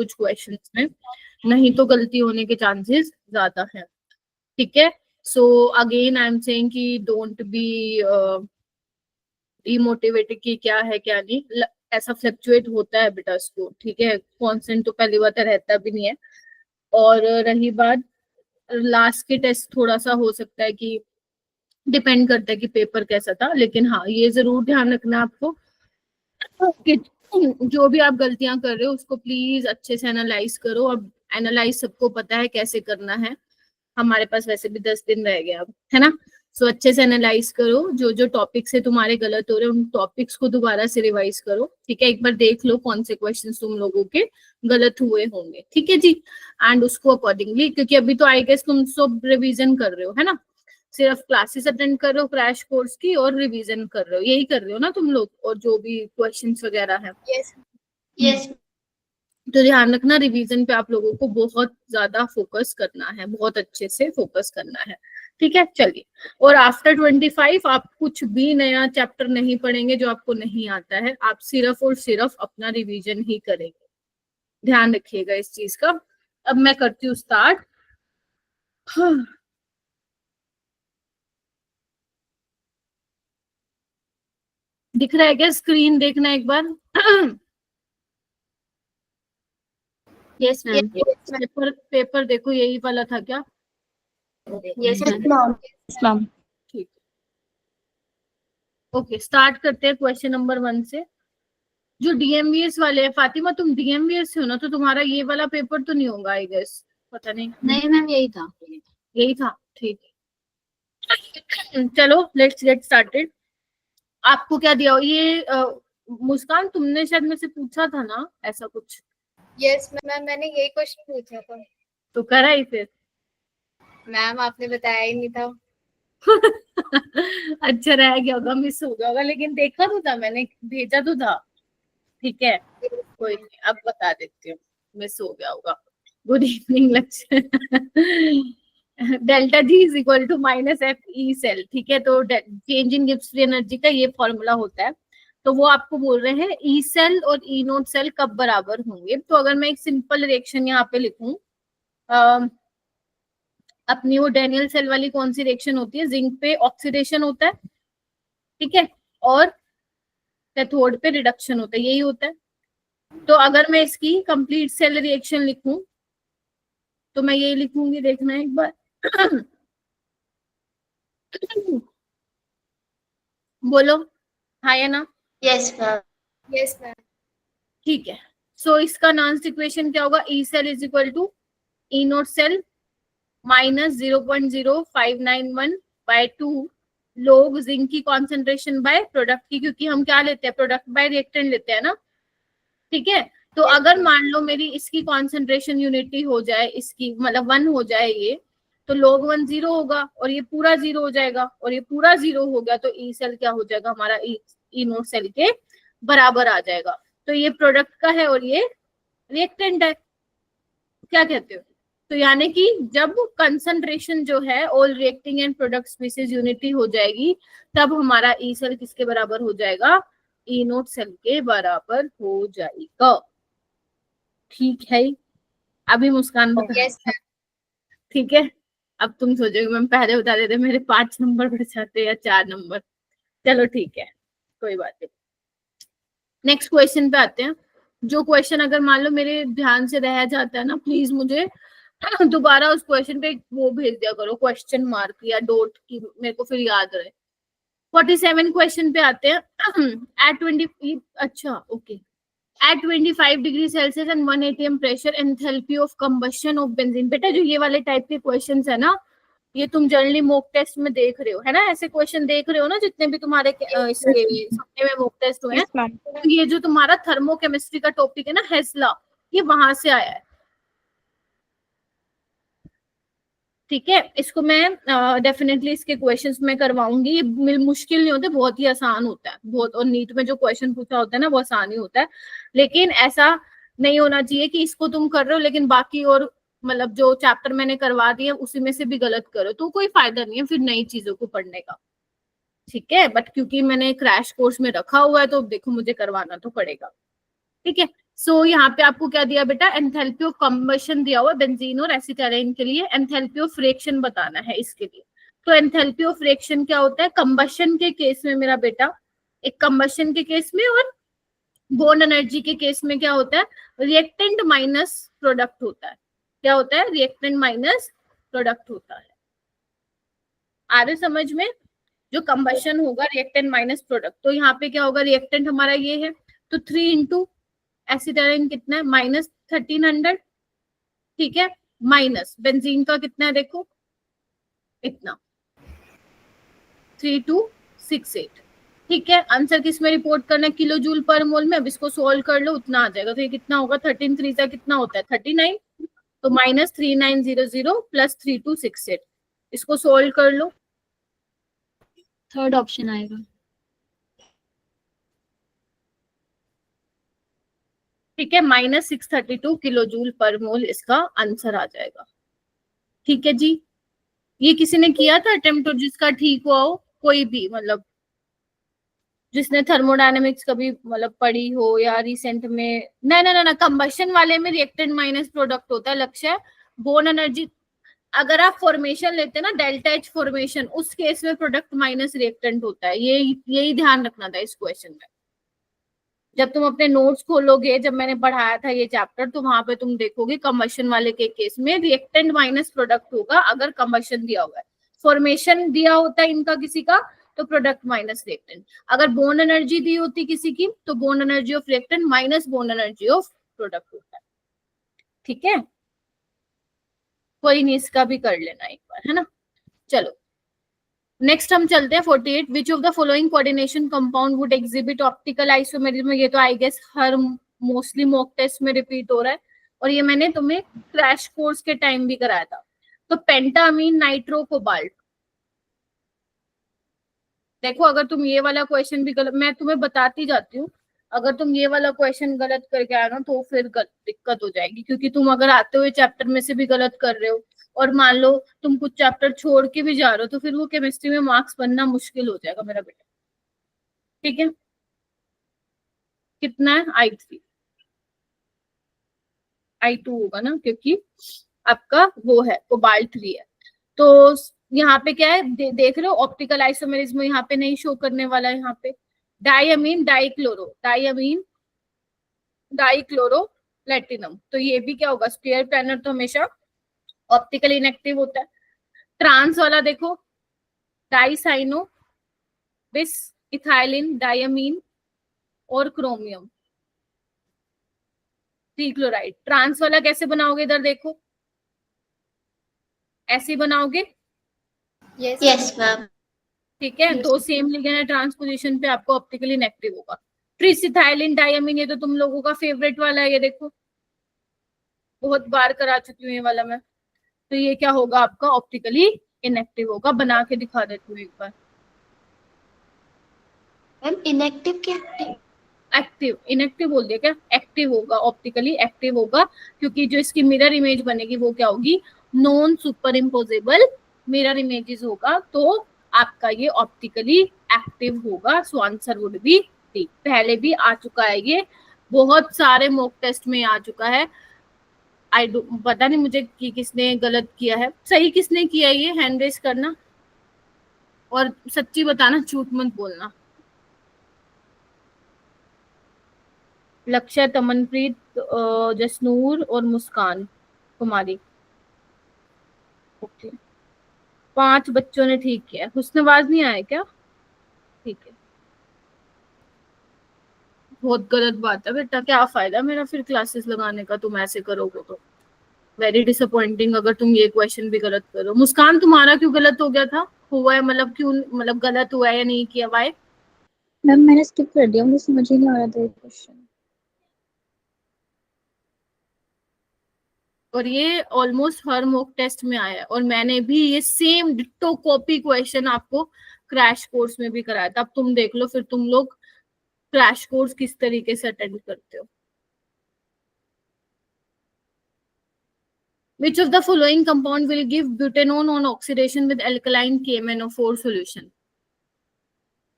कुछ क्वेश्चंस में, नहीं तो गलती होने के चांसेस ज्यादा हैं। ठीक है, so again I am saying कि डोंट बी डिमोटिवेटेड कि क्या है क्या नहीं, ऐसा फ्लक्चुएट होता है बेटा स्कोर। ठीक है, कांस्टेंट तो पहली बात रहता भी नहीं है। और रही बात लास्ट के टेस्ट, थोड़ा सा हो सकता है कि डिपेंड करता है कि पेपर कैसा था, लेकिन हाँ ये जरूर ध्यान रखना आपको कि जो भी आप गलतियां कर रहे हो उसको प्लीज अच्छे से एनालाइज करो। अब एनालाइज सबको पता है कैसे करना है, हमारे पास वैसे भी 10 दिन रह गए अब, है ना। सो अच्छे से एनालाइज करो, जो जो टॉपिक से तुम्हारे गलत हो रहे हैं उन टॉपिक्स को दोबारा से रिवाइज करो। ठीक है, एक बार देख लो कौन से क्वेश्चंस तुम लोगों के गलत हुए होंगे। ठीक है जी, एंड उसको अकॉर्डिंगली, क्योंकि अभी तो आई गेस तुम सब रिवीजन कर रहे हो, है ना, सिर्फ क्लासेस अटेंड कर रहे हो क्रैश कोर्स की और रिवीजन कर रहे हो, यही कर रहे हो ना तुम लोग, और जो भी क्वेश्चंस वगैरह है। Yes yes. तो ध्यान रखना रिवीजन पे आप लोगों को बहुत ज्यादा फोकस करना है, बहुत अच्छे से फोकस करना है। ठीक है, चलिए। और आफ्टर 25 आप कुछ भी नया चैप्टर नहीं पढ़ेंगे जो आपको नहीं आता है, आप सिर्फ और सिर्फ अपना रिवीजन ही करेंगे। ध्यान रखिएगा इस चीज का। अब मैं करती हूँ स्टार्ट। दिख रहा है क्या स्क्रीन? देखना एक बार। Yes ma'am. पेपर देखो, यही वाला था क्या? Yes ma'am. ठीक, ओके स्टार्ट करते हैं क्वेश्चन नंबर 1 से। जो डीएमवीएस वाले है, फातिमा तुम डीएमवीएस से हो ना, तो तुम्हारा ये वाला पेपर तो नहीं होगा आई गेस, पता नहीं। नहीं मैम यही था। यही था, ठीक है। चलो लेट्स गेट स्टार्टेड। आपको क्या दिया हो ये मुस्कान, तुमने शायद मेरे से पूछा था ना ऐसा कुछ? यस मैम, मैंने यही क्वेश्चन पूछा था। तो करा ही फिर? मैम आपने बताया ही नहीं था। अच्छा रह गया होगा, मिस हो गया होगा, लेकिन देखा तो था मैंने, भेजा तो था। ठीक है, कोई नहीं, अब बता देती हूँ, मिस हो गया होगा। Good evening Lakshya. Delta G is equal to minus F E cell. ठीक है, तो change in Gibbs free energy का ये फॉर्मूला होता है। तो वो आपको बोल रहे हैं ई सेल और ई नोट सेल कब बराबर होंगे। तो अगर मैं एक सिंपल रिएक्शन यहाँ पे लिखूं, अपनी वो डेनियल सेल वाली कौन सी रिएक्शन होती है, जिंक पे ऑक्सीडेशन होता है, ठीक है, और कैथोड पे रिडक्शन होता है, यही होता है। तो अगर मैं इसकी कंप्लीट सेल रिएक्शन लिखूं तो मैं यही लिखूंगी, देखना एक बार। बोलो हाँ या ना? Yes ma'am. Yes ma'am. ठीक है, सो इसका नॉन इक्वेशन क्या होगा, E cell is equal to E naught cell minus 0.0591 by 2 log zinc की कॉन्सेंट्रेशन बाय प्रोडक्ट की, क्योंकि हम क्या लेते हैं, प्रोडक्ट बाय रिएक्टेंट लेते हैं ना। ठीक है, तो अगर मान लो मेरी इसकी कॉन्सेंट्रेशन यूनिटी हो जाए, इसकी मतलब 1 हो जाए ये, तो log 1 0 होगा और ये पूरा 0 हो जाएगा, और ये पूरा 0 हो गया तो ई सेल क्या हो जाएगा हमारा, ई नोट सेल के बराबर आ जाएगा। तो ये प्रोडक्ट का है और ये रिएक्टेंट है, क्या कहते हो? तो यानी कि जब कंसंट्रेशन जो है all reacting and product species unity हो जाएगी, तब हमारा ई सेल किसके बराबर हो जाएगा, ई नोट सेल के बराबर हो जाएगा। ठीक है, अभी मुस्कान बता। Yes ma'am. ठीक है, अब तुम सोचोगे मैम पहले बता देते, मेरे 5 नंबर बढ़ जाते या 4 नंबर। चलो ठीक है, कोई बात नहीं। नेक्स्ट क्वेश्चन पे आते हैं। जो क्वेश्चन अगर मान लो मेरे ध्यान से रह जाता है ना, प्लीज मुझे दोबारा उस क्वेश्चन पे वो भेज दिया करो, क्वेश्चन मार्क या डॉट की, मेरे को फिर याद रहे। 47 क्वेश्चन पे आते हैं। एट 20, अच्छा okay, at 25 degree Celsius and 1 atm pressure enthalpy of combustion of benzene. बेटा जो ये वाले टाइप के क्वेश्चंस है ना, ये तुम जनरली मॉक टेस्ट में देख रहे हो, है ना, ऐसे क्वेश्चन देख रहे हो ना, जितने भी तुम्हारे इसके सप्ताह में मॉक टेस्ट हुए हैं। तो ये जो तुम्हारा थर्मोकेमिस्ट्री का टॉपिक है ना, हेस्ला, ये वहां से आया है। ठीक है, इसको मैं डेफिनेटली इसके क्वेश्चंस में करवाऊंगी। ये मुश्किल नहीं होते, बहुत ही आसान होता है, बहुत। और नीट में जो क्वेश्चन पूछा होता है ना, वो आसान ही होता है। लेकिन ऐसा नहीं होना चाहिए कि इसको तुम कर रहे हो लेकिन बाकी और मतलब जो चैप्टर मैंने करवा दिया उसी में से भी गलत करो, तो कोई फायदा नहीं है फिर नई चीजों को पढ़ने का। ठीक है, बट क्योंकि मैंने क्रैश कोर्स में रखा हुआ है तो देखो मुझे करवाना तो पड़ेगा। ठीक है, सो यहाँ पे आपको क्या दिया बेटा, एंथैल्पी ऑफ कंबशन दिया हुआ बेंजीन और एसिटाइलिन के लिए, एंथैल्पी ऑफ रिएक्शन बताना है इसके लिए। तो एंथैल्पी ऑफ रिएक्शन क्या होता है, कंबशन के केस में मेरा बेटा, एक कंबशन के केस में और बोर्न एनर्जी के केस में क्या होता है, रिएक्टेंट माइनस प्रोडक्ट होता है। क्या होता है, रिएक्टेंट माइनस प्रोडक्ट होता है। आ रहे समझ में, जो कंबशन होगा रिएक्टेंट माइनस प्रोडक्ट। तो यहाँ पे क्या होगा, रिएक्टेंट हमारा ये है, तो 3 इंटू एसिटाइलिन कितना है, -1300, ठीक है, माइनस बेंजीन का कितना है देखो, इतना 3268, ठीक है। आंसर किस में रिपोर्ट करना है, किलो जूल पर मोल में। अब इसको सोल्व कर लो, उतना आ जाएगा। तो ये कितना होगा, 13 3 से कितना होता है 39, तो -3900 प्लस 3268, इसको सोल्व कर लो। थर्ड ऑप्शन आएगा। ठीक है, -632 किलो जूल पर मोल इसका आंसर आ जाएगा। ठीक है जी, ये किसी ने किया था अटेम्प्ट, और जिसका ठीक हुआ हो, कोई भी मतलब जिसने थर्मोडायनेमिक्स कभी मतलब पढ़ी हो या रिसेंट में। नहीं नहीं नहीं, कंबशन वाले में रिएक्टेंट माइनस प्रोडक्ट होता है लक्ष्य। बोर्न एनर्जी अगर आप फॉर्मेशन लेते हैं ना, डेल्टा एच फॉर्मेशन, उस केस में प्रोडक्ट माइनस रिएक्टेंट होता है। ये यही ध्यान रखना था इस क्वेश्चन में। जब तुम अपने नोट्स खोलोगे, जब मैंने पढ़ाया था ये चैप्टर, तो वहां पे तुम देखोगे कंबशन वाले के केस में रिएक्टेंट माइनस प्रोडक्ट होगा अगर कंबशन दिया हुआ है। फॉर्मेशन दिया होता है इनका किसी का, तो प्रोडक्ट माइनस रिएक्टेंट। अगर बोर्न एनर्जी दी होती किसी की, तो born energy of reactant minus born energy of product होता है। ठीक है, कोई नहीं, इसका भी कर लेना एक बार, है ना। चलो नेक्स्ट हम चलते हैं 48। Which of the following coordination compound would exhibit optical isomerism. ये तो आई गेस हर मोस्टली मॉक टेस्ट में रिपीट हो रहा है, और ये मैंने तुम्हें क्रैश कोर्स के टाइम भी कराया था। तो पेंटामीन नाइट्रो कोबाल्ट। देखो अगर तुम ये वाला क्वेश्चन भी गलत, मैं तुम्हें बताती जाती हूँ, अगर तुम ये वाला क्वेश्चन गलत करके आए ना, तो फिर दिक्कत हो जाएगी, क्योंकि तुम अगर आते हुए चैप्टर में से भी गलत कर रहे हो, और मान लो तुम कुछ चैप्टर छोड़ के भी जा रहे हो, तो फिर वो केमिस्ट्री में मार्क्स बनना मुश्किल हो जाएगा मेरा बेटा। ठीक है, कितना है, I3 I2 होगा ना, क्योंकि आपका वो है कोबाल्ट 3 है। तो यहाँ पे क्या है, देख रहे हो, ऑप्टिकल आइसोमेरिज्म यहाँ पे नहीं शो करने वाला है। यहाँ पे डाइअमीन डाइक्लोरो प्लेटिनम, तो ये भी क्या होगा, स्क्वायर प्लानर तो हमेशा ऑप्टिकल इनएक्टिव होता है। ट्रांस वाला देखो, डाइसाइनो बिस इथाइलिन डाइअमीन और क्रोमियम ट्रीक्लोराइड। ट्रांस वाला कैसे बनाओगे, इधर देखो, ऐसे बनाओगे। Yes ma'am. ठीक है, दो सेम लिगेंड है, ट्रांसपोजिशन पे आपको ऑप्टिकली इनएक्टिव होगा। ट्रिसिथाइलिन डाइअमीन, ये तो तुम लोगों का फेवरेट वाला है, ये देखो बहुत बार करा चुकी हूँ ये वाला मैं। तो ये क्या होगा, आपका ऑप्टिकली इनएक्टिव होगा। बना के दिखा देती हूँ एक बार। मैम इनएक्टिव क्या है? एक्टिव, इनएक्टिव बोल दिया क्या, एक्टिव होगा, ऑप्टिकली एक्टिव होगा, क्योंकि जो इसकी मिरर इमेज बनेगी वो क्या होगी, non super imposable mirror images होगा। तो आपका ये ऑप्टिकली एक्टिव होगा। So answer would be D. पहले भी आ चुका है, ये बहुत सारे मॉक टेस्ट में आ चुका है। पता नहीं मुझे कि किसने गलत किया है, सही किसने किया है, ये हैंड रेस करना और सच्ची बताना, झूठ मत बोलना। लक्ष्य, तमनप्रीत, जसनूर और मुस्कान कुमारी। ओके, 5 बच्चों ने ठीक किया। हुस्नवाज नहीं आया क्या, ठीक है, बहुत गलत बात है बेटा, क्या फायदा मेरा फिर क्लासेस लगाने का, तुम ऐसे करोगे तो वेरी डिसअपॉइंटिंग अगर तुम ये क्वेश्चन भी गलत करो। मुस्कान तुम्हारा क्यों गलत हो गया था, हुआ है मतलब क्यों, मतलब गलत हुआ है या नहीं किया, वाई? मैम मैंने स्किप कर दिया, मुझे समझ ही नहीं आ रहा था ये क्वेश्चन। और ये ऑलमोस्ट हर मॉक टेस्ट में आया है, और मैंने भी ये सेम डिट्टो कॉपी क्वेश्चन आपको क्रैश कोर्स में भी कराया था। अब तुम देख लो फिर तुम लोग क्रैश कोर्स किस तरीके से अटेंड करते हो। Which of the following compound will give butanone on oxidation with alkaline KMnO4 solution?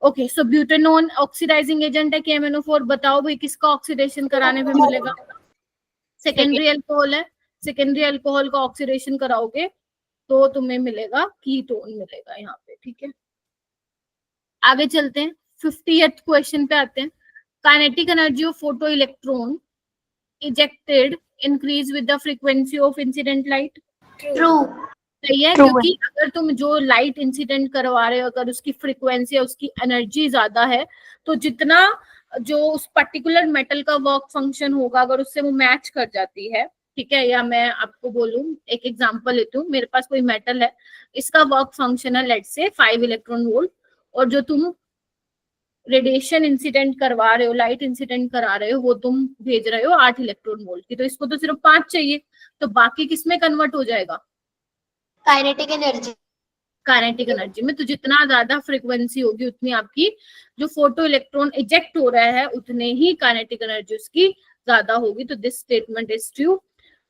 Okay, so butanone oxidising agent है KMnO4। बताओ भाई किसका ऑक्सीडेशन कराने पे मिलेगा? सेकेंडरी अल्कोहल है, सेकेंडरी अल्कोहल का ऑक्सीडेशन कराओगे तो तुम्हें मिलेगा कीटोन मिलेगा यहाँ पे, ठीक है। आगे चलते हैं, 50th क्वेश्चन पे आते हैं। Kinetic energy of photo electron ejected increase with the frequency of incident light. True. सही है, क्योंकि अगर तुम जो लाइट इंसिडेंट करवा रहे हो अगर उसकी फ्रीक्वेंसी उसकी एनर्जी ज्यादा है तो जितना जो उस पर्टिकुलर मेटल का वर्क फंक्शन होगा अगर उससे वो मैच कर जाती है, ठीक है। या मैं आपको बोलूं, एक एग्जांपल लेती हूँ, मेरे पास कोई मेटल है, इसका वर्क फंक्शन है लेट्स से 5 इलेक्ट्रॉन वोल्ट, और जो तुम रेडिएशन इंसिडेंट करवा रहे हो, लाइट इंसिडेंट करा रहे हो, वो तुम भेज रहे हो 8 इलेक्ट्रॉन वोल्ट की, तो इसको तो सिर्फ 5 चाहिए, तो बाकी किसमें कन्वर्ट हो जाएगा? Kinetic energy. काइनेटिक एनर्जी में। तो जितना ज्यादा फ्रीक्वेंसी होगी उतनी आपकी जो फोटो इलेक्ट्रॉन इजेक्ट हो रहा है उतने ही काइनेटिक एनर्जी उसकी ज्यादा होगी। तो दिस स्टेटमेंट इज ट्रू।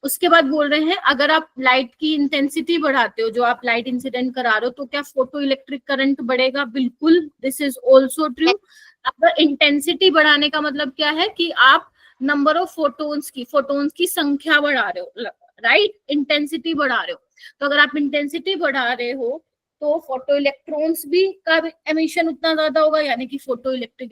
उसके बाद बोल रहे हैं अगर आप लाइट की इंटेंसिटी बढ़ाते हो, जो आप लाइट इंसिडेंट करा रहे हो, तो क्या फोटो इलेक्ट्रिक करंट बढ़ेगा? बिल्कुल, दिस इज ऑल्सो ट्रू। अगर इंटेंसिटी बढ़ाने का मतलब क्या है कि आप नंबर ऑफ फोटोन्स की संख्या बढ़ा रहे हो, राइट, इंटेंसिटी बढ़ा रहे हो। तो अगर आप इंटेंसिटी बढ़ा रहे हो तो फोटो इलेक्ट्रॉन्स भी का एमिशन उतना ज्यादा होगा, यानी कि फोटो इलेक्ट्रिक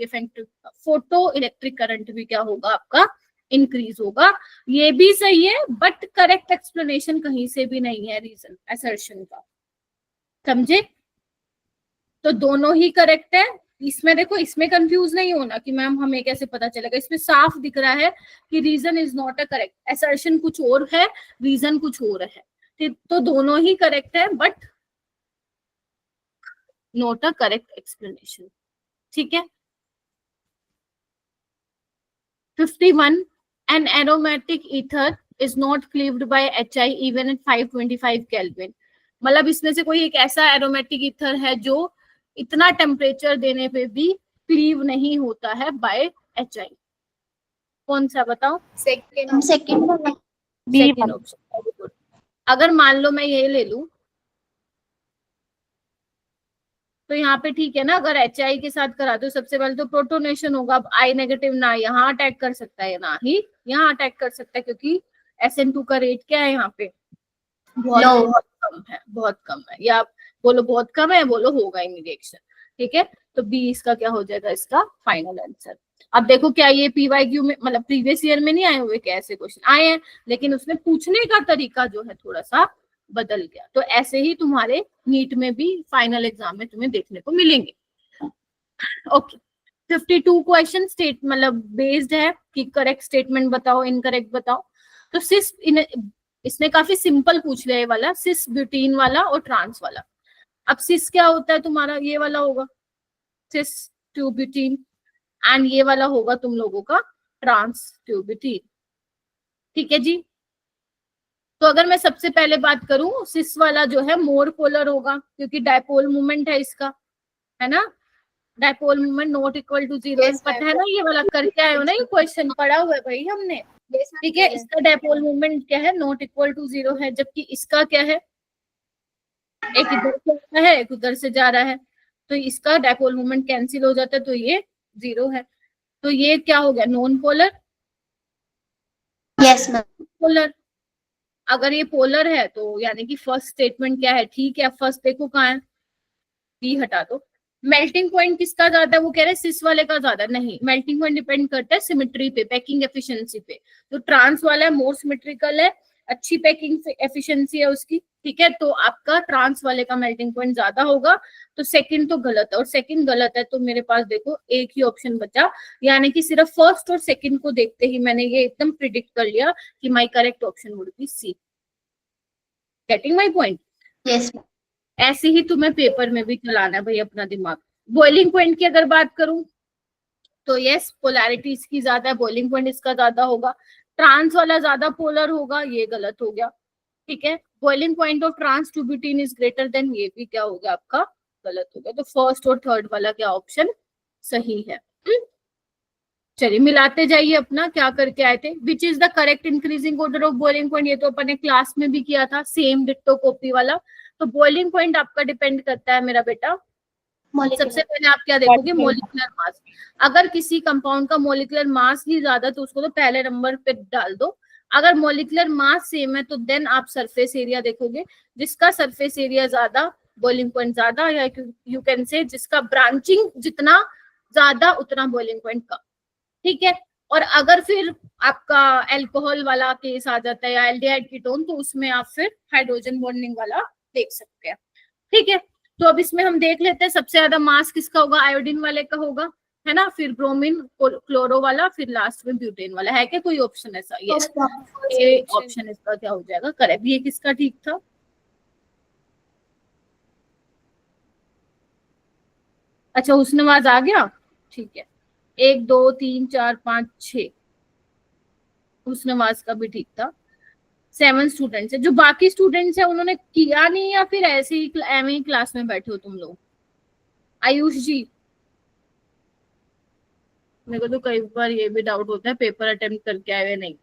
करंट भी क्या होगा आपका? इंक्रीज होगा। ये भी सही है, बट करेक्ट एक्सप्लेनेशन कहीं से भी नहीं है रीजन असर्शन का, समझे? तो दोनों ही करेक्ट है। इसमें देखो, इसमें कंफ्यूज नहीं होना कि मैम हमें कैसे पता चलेगा, इसमें साफ दिख रहा है कि reason is not a correct, assertion कुछ और है, रीजन कुछ और है। तो दोनों ही करेक्ट है but not a correct explanation, ठीक है। 51 an aromatic ether is not cleaved by HI even at 525 Kelvin। मतलब इसमें से कोई एक ऐसा एरोमेटिक ईथर है जो इतना टेम्परेचर देने पे भी क्लीव नहीं होता है बाय HI। कौन सा बताओ? Second option. अगर मान लो मैं ये ले लूं तो यहाँ पे ठीक है ना, अगर HI के साथ करा दो सबसे पहले तो प्रोटोनेशन होगा। अब I नेगेटिव ना यहाँ अटैक कर सकता है ना ही यहाँ अटैक कर सकता है, क्योंकि SN2 का रेट क्या है यहाँ पे? बहुत कम है, बहुत कम है। या आप बोलो बहुत कम है, बोलो होगा ही रिएक्शन, ठीक है। तो बी इसका क्या हो जाएगा, इसका फाइनल आंसर। अब देखो क्या ये PYQ में, मतलब प्रीवियस ईयर में नहीं आए हुए क्या ऐसे क्वेश्चन? आए हैं, लेकिन उसमें पूछने का तरीका जो है थोड़ा सा बदल गया। तो ऐसे ही तुम्हारे नीट में भी फाइनल एग्जाम में तुम्हें देखने को मिलेंगे। ओके, 52 क्वेश्चन स्टेट मतलब बेस्ड है कि करेक्ट स्टेटमेंट बताओ, इनकरेक्ट बताओ। तो सिस इसने काफी सिंपल पूछ लिया ये वाला, सिस ब्यूटीन वाला और ट्रांस वाला। अब सिस क्या होता है तुम्हारा? ये वाला होगा सिस ट्यूब्यूटीन, एंड ये वाला होगा तुम लोगों का ट्रांस ट्यूब्यूटीन, ठीक है जी। तो अगर मैं सबसे पहले बात करूं, सिस वाला जो है मोर पोलर होगा क्योंकि डायपोल मूवमेंट है इसका, है ना। Dipole movement not equal to 0, पता है ना ये वाला करके आए हो ना, ये क्वेश्चन पढ़ा हुआ है भाई हमने, ठीक है। इसका डायपोल मूवमेंट क्या है? नॉट इक्वल टू 0 है, जबकि इसका क्या है? एक इधर से जा रहा है, एक उधर से जा रहा है, तो इसका डायपोल मूवमेंट कैंसिल हो जाता है, तो ये 0 है। तो ये क्या हो गया? Non polar. Yes ma'am. Polar. अगर ये पोलर है तो यानी कि फर्स्ट स्टेटमेंट क्या है? ठीक है। फर्स्ट देखो कहाँ है, बी हटा दो। मेल्टिंग पॉइंट किसका ज्यादा है? वो कह रहे हैं सिस वाले का ज्यादा। नहीं, मेल्टिंग पॉइंट डिपेंड करता है सिमेट्री पे, पैकिंग एफिशिएंसी पे। तो ट्रांस वाला है मोर सिमेट्रिकल है, अच्छी पैकिंग एफिशिएंसी है उसकी, ठीक है। तो आपका ट्रांस वाले का मेल्टिंग पॉइंट ज्यादा होगा। तो सेकंड तो गलत है, और सेकंड गलत है तो मेरे पास देखो एक ही ऑप्शन बचा, यानी कि सिर्फ फर्स्ट और सेकंड को देखते ही मैंने ये एकदम प्रिडिक्ट कर लिया कि my correct option would be C. Getting my point? Yes. ऐसे ही तुम्हें पेपर में भी चलाना है भाई अपना दिमाग। बॉइलिंग पॉइंट की अगर बात करूं तो यस, पोलैरिटी इसकी ज्यादा है, बॉइलिंग पॉइंट इसका ज्यादा होगा। ट्रांस वाला ज्यादा पोलर होगा, ये गलत हो गया, ठीक है। Boiling point of trans two butene is greater than, ये भी क्या हो गया आपका? गलत हो गया। तो फर्स्ट और थर्ड वाला क्या ऑप्शन सही है? चलिए मिलाते जाइए अपना क्या करके आए थे। Which is the correct increasing order of boiling point? ये तो अपन ने क्लास में भी किया था, सेम डिट्टो कॉपी वाला। तो बॉइलिंग पॉइंट आपका डिपेंड करता है मेरा बेटा सबसे पहले आप क्या देखोगे, मोलिकुलर मास। अगर किसी कंपाउंड का मोलिकुलर मास ही ज्यादा तो उसको तो पहले नंबर पे डाल दो। अगर मोलिकुलर मास सेम है तो देन आप सरफेस एरिया देखोगे। जिसका सरफेस एरिया ज्यादा, बॉइलिंग पॉइंट ज्यादा, या यू कैन से जिसका ब्रांचिंग जितना ज्यादा उतना बॉइलिंग पॉइंट कम। ठीक है। और अगर फिर आपका अल्कोहल वाला केस आ जाता है या एल्डिहाइड कीटोन, तो उसमें आप फिर हाइड्रोजन बॉन्डिंग वाला देख सकते हैं। ठीक है। तो अब इसमें हम देख लेते हैं सबसे ज्यादा मास किसका होगा, आयोडीन वाले का होगा, है ना, फिर ब्रोमीन, क्लोरो वाला, फिर लास्ट में ब्यूटेन वाला। है क्या कोई ऑप्शन ऐसा? ये ऑप्शन इसका क्या हो जाएगा करेक्ट। ये किसका ठीक था? अच्छा, हुस्नवाज आ गया। ठीक है, 1 2 3 4 5 6, हुस्नवाज का भी ठीक था। 7 स्टूडेंट्स है। जो बाकी स्टूडेंट्स है उन्होंने किया नहीं, या फिर ऐसे ही एवं ही क्लास में बैठे हो तुम लोग? आयुष जी, मेरे को तो कई बार ये भी डाउट होता है पेपर अटेम्प्ट करके आए हुए नहीं।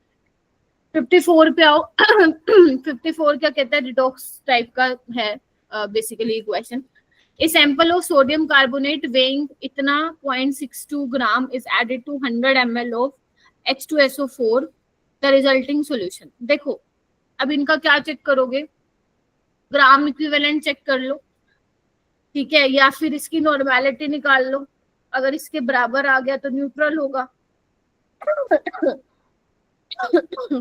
54 पे आओ। 54 क्या कहता है, रिडॉक्स टाइप का है basically question. A sample of sodium carbonate weighing इतना 0.62 gram is added to 100 ml of H2SO4, the resulting solution। देखो अब इनका क्या चेक करोगे, ग्राम इक्विवेलेंट चेक कर लो, ठीक है, या फिर इसकी नॉर्मेलिटी निकाल लो। अगर इसके बराबर आ गया तो न्यूट्रल होगा,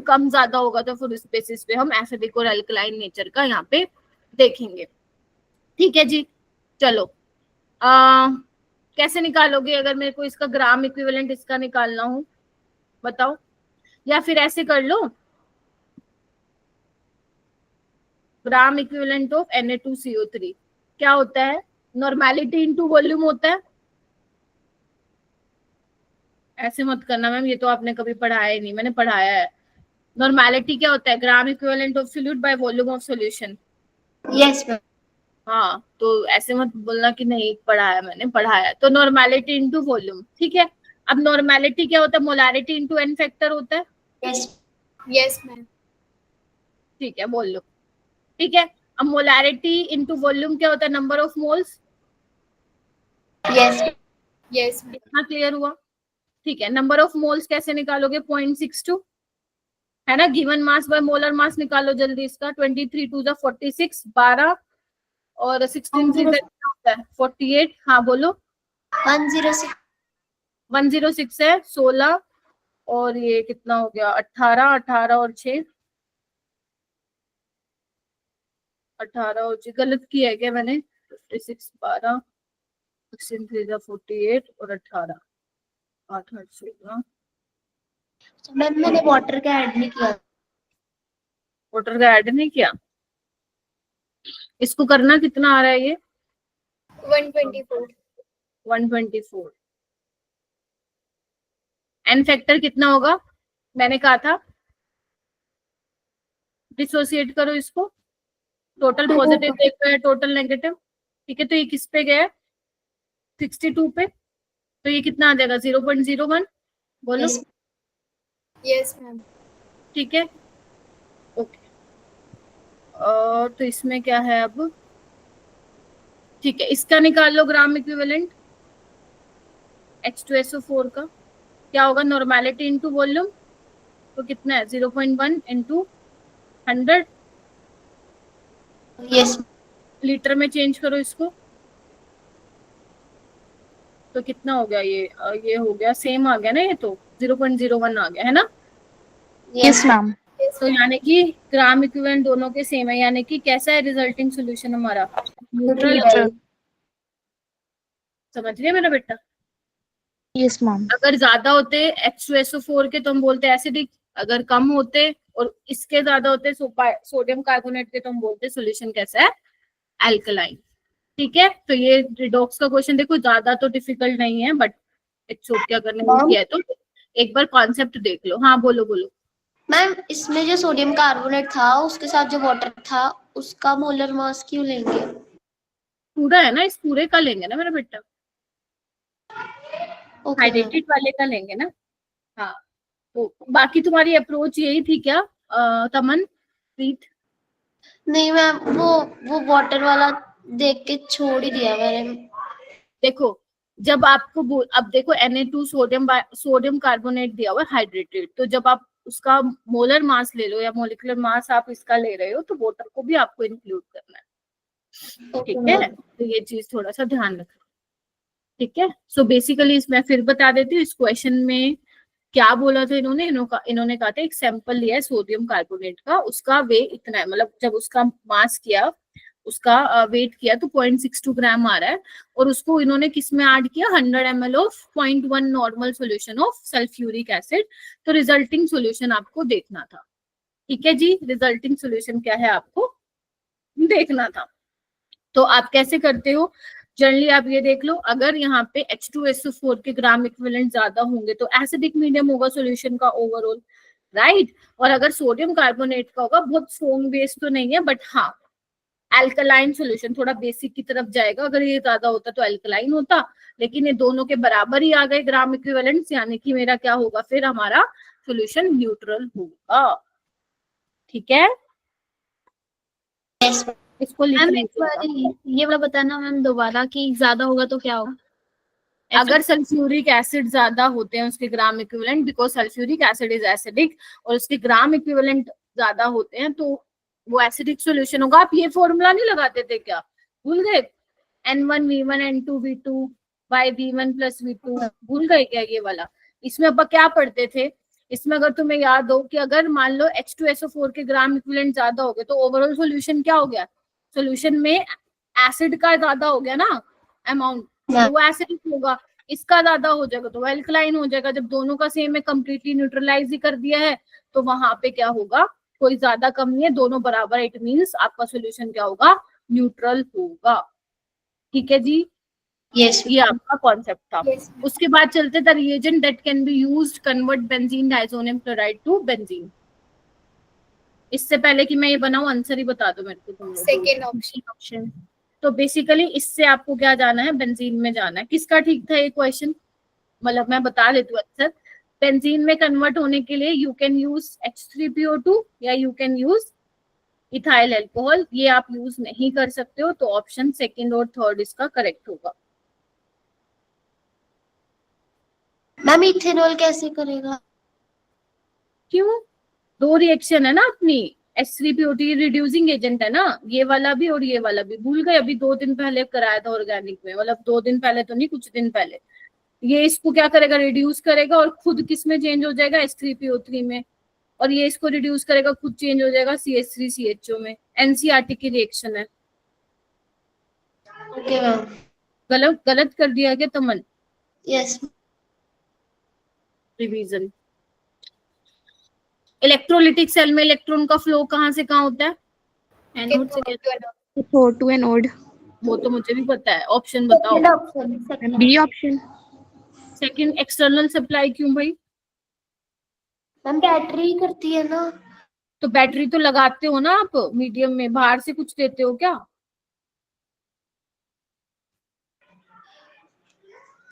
कम ज्यादा होगा तो फिर इस बेसिस पे हम एसिडिक और अल्कलाइन नेचर का यहाँ पे देखेंगे। ठीक है जी, चलो कैसे निकालोगे अगर मेरे को इसका ग्राम इक्विवेलेंट इसका निकालना हो, बताओ। या फिर ऐसे कर लो, ग्राम इक्विवेलेंट ऑफ Na2CO3 क्या होता है, नॉर्मेलिटी इनटू वॉल्यूम होता है। ऐसे मत करना मैम, ये तो आपने कभी पढ़ाया ही नहीं, मैंने पढ़ाया है। नॉर्मेलिटी क्या होता है, gram equivalent of solute by volume of solution. Yes ma'am. हाँ, तो ऐसे मत बोलना कि नहीं पढ़ाया, मैंने पढ़ाया। तो नॉर्मेलिटी इनटू वॉल्यूम, ठीक है। अब नॉर्मेलिटी क्या होता है, मोलारिटी इनटू एन फैक्टर होता है। Yes yes ma'am. ठीक है, बोल लो। ठीक है, अब मोलारिटी इनटू वॉल्यूम क्या होता है, number of moles. Yes yes ma'am. इतना क्लियर हुआ? ठीक है, नंबर ऑफ मोल्स कैसे निकालोगे, 0.62 है ना। Given mass by molar mass निकालो जल्दी इसका। 23 2 46, 12 और 16 3 होता है 48। हाँ बोलो। 106 106 है, 16 और ये कितना हो गया, 18, 18 और 6, 18 और 6 गलत किया है क्या मैंने? 56 12 16 3 48 और 18 8 8 16। मैम मैंने वाटर का ऐड नहीं किया। वाटर का ऐड नहीं किया? इसको करना कितना आ रहा है ये? 124। 124। एन फैक्टर कितना होगा, मैंने कहा था डिसोसिएट करो इसको। टोटल पॉजिटिव देख रहे हैं, टोटल नेगेटिव। ठीक है, तो ये किस पे गया, 62 पे, तो ये कितना आ जाएगा, 0.01। बोलो। Yes. Yes ma'am. ठीक है, ओके। और तो इसमें क्या है अब, ठीक है, इसका निकाल लो ग्राम इक्विवेलेंट H2SO4 का। क्या होगा, नॉर्मेलिटी इनटू वॉल्यूम, तो कितना है, 0.1 इनटू 100। यस लीटर में चेंज करो इसको, तो कितना हो गया ये हो गया, सेम आ गया ना, ये तो 0.01 आ गया है ना। Yes ma'am. तो यानी कि ग्राम इक्विवेलेंट दोनों के सेम है, यानी कि कैसा है रिजल्टिंग सॉल्यूशन हमारा, न्यूट्रल। समझ गए मेरा बेटा? Yes ma'am. अगर ज्यादा होते H2SO4 के तो हम बोलते एसिडिक, अगर कम होते और इसके ज्यादा होते सोडियम कार्बोनेट के तो हम बोलते सॉल्यूशन कैसा है, अल्कलाइन। ठीक है, तो ये रिडॉक्स का क्वेश्चन देखो ज्यादा तो डिफिकल्ट नहीं है, बट क्या करने को किया है, तो एक बार कॉन्सेप्ट देख लो। हाँ बोलो बोलो। मैम इसमें जो सोडियम कार्बोनेट था उसके साथ जो वाटर था उसका मोलर मास क्यों लेंगे? पूरा है ना, इस पूरे का लेंगे ना मेरा बेटा, ओके हाइड्रेटेड वाले का लेंगे ना। हाँ, तो बाकी तुम्हारी अप्रोच यही थी क्या तमन, प्रीत? नहीं मैम, वो वाटर वाला देख के छोड़ ही दिया मैंने। देखो जब आपको अब देखो Na2 सोडियम कार्बोनेट दिया हुआ है हाइड्रेटेड, तो जब आप उसका मोलर मास ले लो या मोलिकुलर मास आप इसका ले रहे हो तो वाटर को भी आपको इंक्लूड करना है, ठीक है। तो ये चीज थोड़ा सा ध्यान रखना, ठीक है। सो बेसिकली इसमें फिर बता देती हूँ, इस क्वेश्चन में क्या बोला था इन्होंने कहा था एक सैंपल लिया है सोडियम कार्बोनेट का, उसका वेट इतना है, मतलब जब उसका मास किया, उसका वेट किया तो 0.62 ग्राम आ रहा है, और उसको इन्होंने किस में ऐड किया, 100 ml of 0.1 normal solution of sulphuric acid. तो रिजल्टिंग सोल्यूशन आपको देखना था, ठीक है जी। रिजल्टिंग सोल्यूशन क्या है आपको देखना था। तो आप कैसे करते हो, जनरली आप ये देख लो, अगर यहाँ पे H2SO4 के ग्राम इक्विवेलेंट ज्यादा होंगे तो एसिडिक मीडियम होगा सॉल्यूशन का ओवरऑल, राइट। और अगर सोडियम कार्बोनेट का होगा, बहुत स्ट्रॉन्ग बेस तो नहीं है बट हाँ एल्कलाइन सॉल्यूशन, थोड़ा बेसिक की तरफ जाएगा। अगर ये ज्यादा होता तो एल्कलाइन होता, लेकिन ये दोनों के बराबर ही आ गए ग्राम इक्विवेलेंट्स, यानी कि मेरा क्या होगा फिर, हमारा सॉल्यूशन न्यूट्रल होगा, ठीक है। Yes, इसको लिख मैम एक लीजिएगा। बार ये वाला बताना मैम दोबारा कि ज्यादा होगा तो क्या होगा? अगर सल्फ्यूरिक एसिड ज्यादा होते हैं उसके gram equivalent, because sulphuric acid is acidic, और उसके ग्राम इक्विवेलेंट ज्यादा होते हैं तो वो एसिडिक सॉल्यूशन होगा। आप ये फॉर्मूला नहीं लगाते थे क्या, भूल गए? N1V1 N2V2 bye V1 plus V2, भूल गए क्या ये वाला? इसमें अब क्या पढ़ते थे, इसमें अगर तुम्हें याद हो कि अगर मान लो H2SO4 के ग्राम इक्विवेलेंट ज्यादा हो गए तो ओवरऑल सॉल्यूशन क्या हो गया, सॉल्यूशन में एसिड का ज्यादा हो गया ना अमाउंट, तो वो एसिडिक होगा। इसका ज्यादा हो जाएगा तो वो एल्कलाइन हो जाएगा। जब दोनों का सेम है, कंप्लीटली न्यूट्रलाइज ही कर दिया है, तो वहां पे क्या होगा, कोई ज्यादा कम नहीं है, दोनों बराबर, इट मींस आपका सॉल्यूशन क्या होगा, न्यूट्रल होगा, ठीक है जी। yes, ये आपका कॉन्सेप्ट था। Yes, ma'am. उसके बाद चलते the reagent that can be used convert benzene diazonium chloride to benzene. इससे पहले कि मैं ये बनाऊं आंसर ही बता दो मेरे को तुम लोग। Second option. तो बेसिकली इससे आपको क्या जाना है, बेंजीन में जाना है। किसका ठीक था ये क्वेश्चन, मतलब मैं बता देती हूँ आंसर। बेंजीन में कन्वर्ट होने के लिए यू कैन यूज H3PO2 या you can use ethyl alcohol, ये आप यूज नहीं कर सकते हो, तो ऑप्शन सेकंड और थर्ड इसका करेक्ट होगा। मैम इथेनॉल कैसे करेगा? क्यों, दो रिएक्शन है ना अपनी, H3PO2 रिड्यूसिंग एजेंट है ना, ये वाला भी और ये वाला भी, भूल गए? अभी 2 दिन पहले कराया था ऑर्गेनिक में, मतलब 2 दिन पहले तो नहीं, कुछ दिन पहले। ये इसको क्या करेगा, रिड्यूस करेगा और खुद किस में चेंज हो जाएगा, H3PO3 में, और ये इसको रिड्यूस करेगा, खुद चेंज हो जाएगा CH3CHO में। एनसीईआरटी की रिएक्शन है। ओके मैम, गलत कर दिया क्या तमन? यस। रिवीजन। इलेक्ट्रोलिटिक सेल में इलेक्ट्रॉन का फ्लो कहाँ से कहाँ होता है, एनोड से कैथोड। Cathode to anode. वो तो मुझे भी पता है, ऑप्शन बताओ। Option B option. Second external supply क्यों भाई? मैम बैटरी करती है ना। तो बैटरी तो लगाते हो ना आप मीडियम में, बाहर से कुछ देते हो क्या?